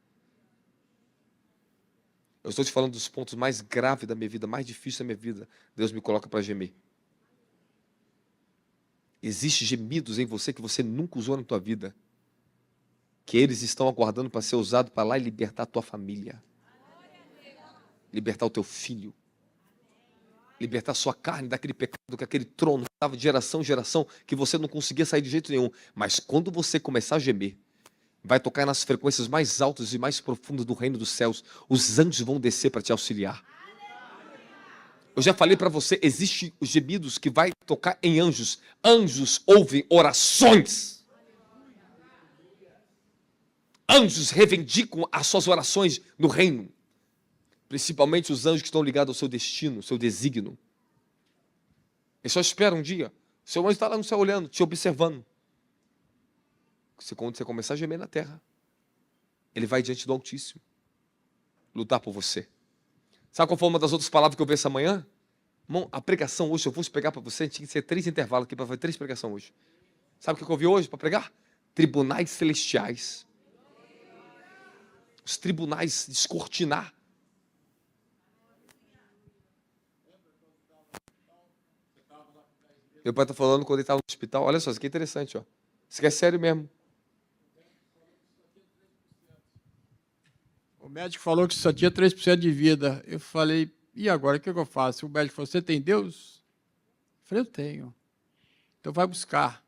A: Eu estou te falando dos pontos mais graves da minha vida, mais difíceis da minha vida. Deus me coloca para gemer. Existem gemidos em você que você nunca usou na tua vida, que eles estão aguardando para ser usado para lá e libertar a tua família, libertar o teu filho, libertar a sua carne daquele pecado, que aquele trono estava de geração em geração, que você não conseguia sair de jeito nenhum. Mas quando você começar a gemer, vai tocar nas frequências mais altas e mais profundas do reino dos céus, os anjos vão descer para te auxiliar. Eu já falei para você, existem os gemidos que vai tocar em anjos. Anjos ouvem orações. Anjos reivindicam as suas orações no reino. Principalmente os anjos que estão ligados ao seu destino, ao seu desígnio. Eles só esperam um dia. O seu anjo está lá no céu olhando, te observando. Quando você começar a gemer na terra, ele vai diante do Altíssimo lutar por você. Sabe qual foi uma das outras palavras que eu vi essa manhã? Irmão, a pregação hoje, eu vou pegar para você, tinha que ser 3 intervalos aqui para fazer 3 pregações hoje. Sabe o que eu vi hoje para pregar? Tribunais celestiais. Os tribunais descortinar. Meu pai está falando quando ele estava no hospital. Olha só, isso aqui é interessante. Ó. Isso aqui é sério mesmo.
B: O médico falou que só tinha 3% de vida. Eu falei, e agora, o que eu faço? O médico falou, você tem Deus? Eu falei, eu tenho. Então vai buscar.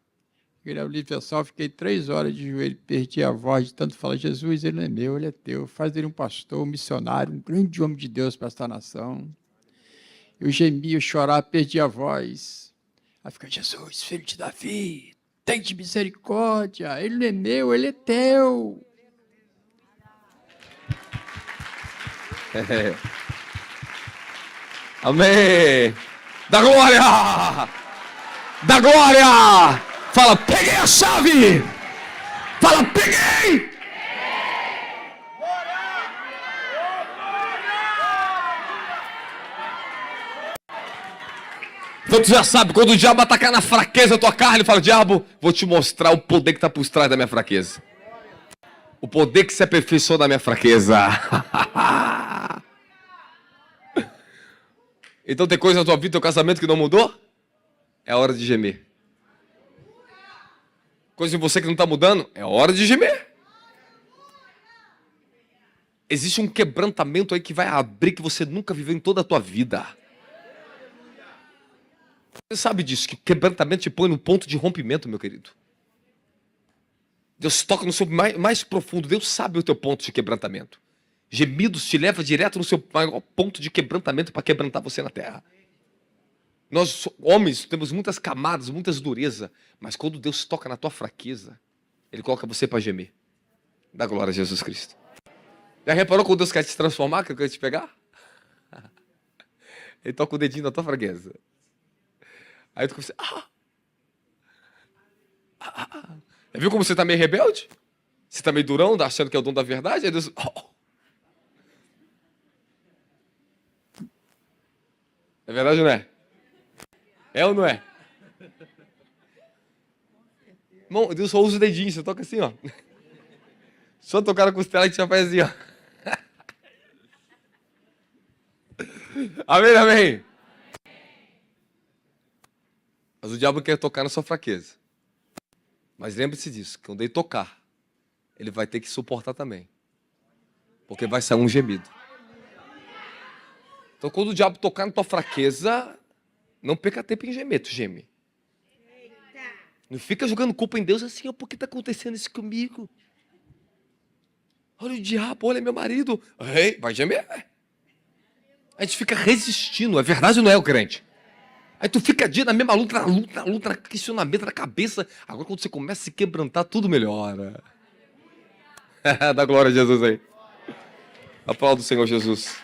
B: Ele abriu o pessoal, fiquei 3 horas de joelho, perdi a voz de tanto falar, Jesus, ele não é meu, ele é teu. Faz dele um pastor, um missionário, um grande homem de Deus para esta nação. Eu gemia, eu chorava, perdi a voz. Aí fica, Jesus, filho de Davi, tem de misericórdia, ele não é meu, ele é teu.
A: Amém. Da glória! Da glória! Fala, peguei a chave! Fala, peguei! Então tu já sabe, quando o diabo atacar na fraqueza da tua carne, fala, diabo, vou te mostrar o poder que está por trás da minha fraqueza. O poder que se aperfeiçoou da minha fraqueza. Então tem coisa na tua vida, no teu casamento que não mudou? É hora de gemer. Coisa em você que não está mudando? É hora de gemer. Existe um quebrantamento aí que vai abrir que você nunca viveu em toda a tua vida. Você sabe disso, que quebrantamento te põe no ponto de rompimento, meu querido. Deus toca no seu mais profundo. Deus sabe o teu ponto de quebrantamento. Gemidos te leva direto no seu maior ponto de quebrantamento para quebrantar você na terra. Nós, homens, temos muitas camadas, muitas durezas. Mas quando Deus toca na tua fraqueza, Ele coloca você para gemer. Dá glória a Jesus Cristo. Já reparou quando Deus quer te transformar, que eu quero te pegar? Ele toca o dedinho na tua fraqueza. Aí tu começa... Já viu como você está meio rebelde? Você está meio durão, achando que é o dom da verdade? Aí Deus... É verdade ou não é? É ou não é? Irmão, Deus só usa o dedinho, você toca assim, ó. Só tocar na costela que já faz assim, ó. Amém, amém. Mas o diabo quer tocar na sua fraqueza. Mas lembre-se disso, que quando ele tocar, ele vai ter que suportar também. Porque vai sair um gemido. Então quando o diabo tocar na tua fraqueza, não perca tempo em gemer, tu geme. Não fica jogando culpa em Deus assim, por que está acontecendo isso comigo? Olha o diabo, olha meu marido. Ei, vai gemer. A gente fica resistindo, é verdade ou não é, o crente? Aí tu fica dia na mesma luta, na questionamento na cabeça. Agora quando você começa a se quebrantar, tudo melhora. Dá glória a Jesus aí. Aplauda o Senhor Jesus.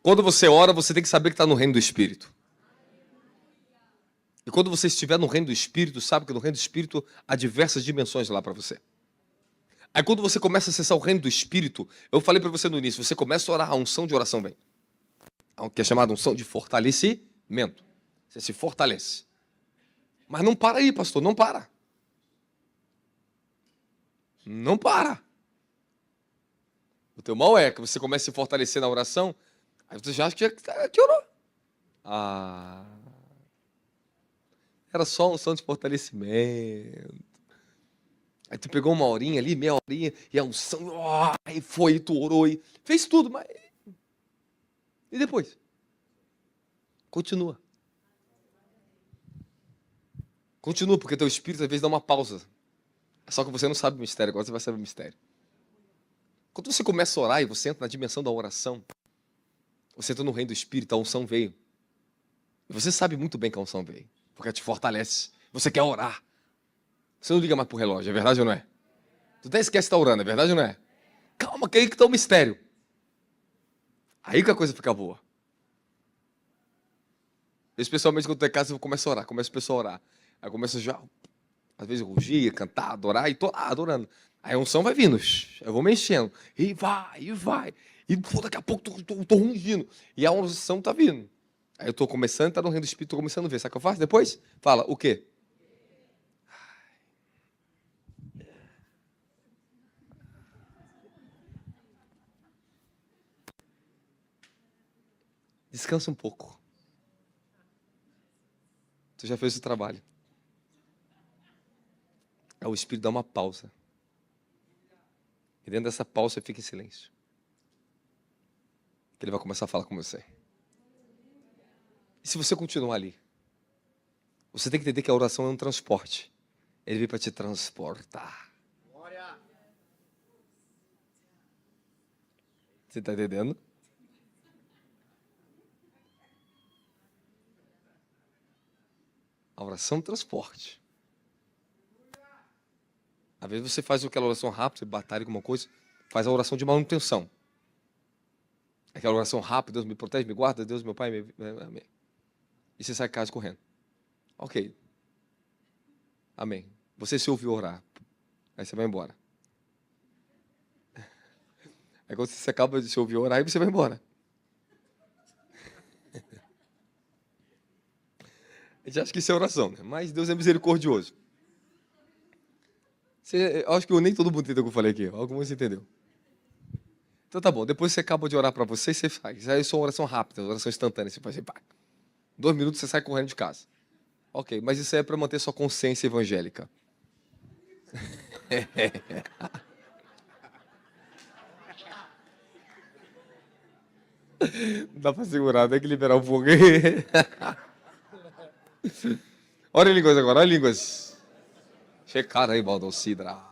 A: Quando você ora, você tem que saber que está no reino do Espírito. E quando você estiver no reino do Espírito, sabe que no reino do Espírito há diversas dimensões lá para você. Aí quando você começa a acessar o reino do Espírito, eu falei para você no início, você começa a orar, a unção de oração vem. Que é chamada unção de fortalecimento. Você se fortalece. Mas não para aí, pastor, não para. Não para. O teu mal é que você começa a se fortalecer na oração, aí você já acha que orou. Era só unção de fortalecimento. Aí tu pegou uma horinha ali, meia horinha, e a unção, aí foi, e tu orou, e fez tudo, mas... E depois? Continua. Continua, porque teu espírito às vezes dá uma pausa. Só que você não sabe o mistério, agora você vai saber o mistério. Quando você começa a orar e você entra na dimensão da oração, você entra no reino do Espírito, a unção veio. E você sabe muito bem que a unção veio, porque ela te fortalece. Você quer orar. Você não liga mais pro relógio, é verdade ou não é? Tu até esquece de estar orando, é verdade ou não é? Calma, que aí que está o mistério. Aí que a coisa fica boa. Especialmente quando tu é em casa, eu começo a orar, começa o pessoal a orar. Aí começa já, às vezes, rugir, cantar, adorar, e tô lá adorando. Aí a unção vai vindo, eu vou mexendo, e vai, e vai. E pô, daqui a pouco tô rungindo, e a unção tá vindo. Aí eu tô começando, tá no reino do Espírito, tô começando a ver. Sabe o que eu faço depois? Fala, o quê? Descansa um pouco. Tu já fez o trabalho. Aí o Espírito dá uma pausa. E dentro dessa pausa você fica em silêncio. Que ele vai começar a falar com você. E se você continuar ali, você tem que entender que a oração é um transporte. Ele veio para te transportar. Você está entendendo? A oração é um transporte. Às vezes você faz aquela oração rápida, você batalha com uma coisa, faz a oração de manutenção. Aquela oração rápida, Deus me protege, me guarda, Deus, meu Pai, amém. E você sai de casa correndo. Ok. Amém. Você se ouviu orar. Aí você vai embora. Aí quando você acaba de se ouvir orar, aí você vai embora. A gente acha que isso é oração, né? Mas Deus é misericordioso. Eu acho que nem todo mundo entendeu o que eu falei aqui. Alguns entenderam. Então tá bom, depois você acaba de orar para você, você faz. Aí é só oração rápida, oração instantânea. Você faz assim, pá. 2 minutos você sai correndo de casa. Ok, mas isso aí é para manter sua consciência evangélica. Não dá para segurar, tem que liberar um pouco. Olha em línguas agora, olha em línguas. Checar aí, Baldão Sidra.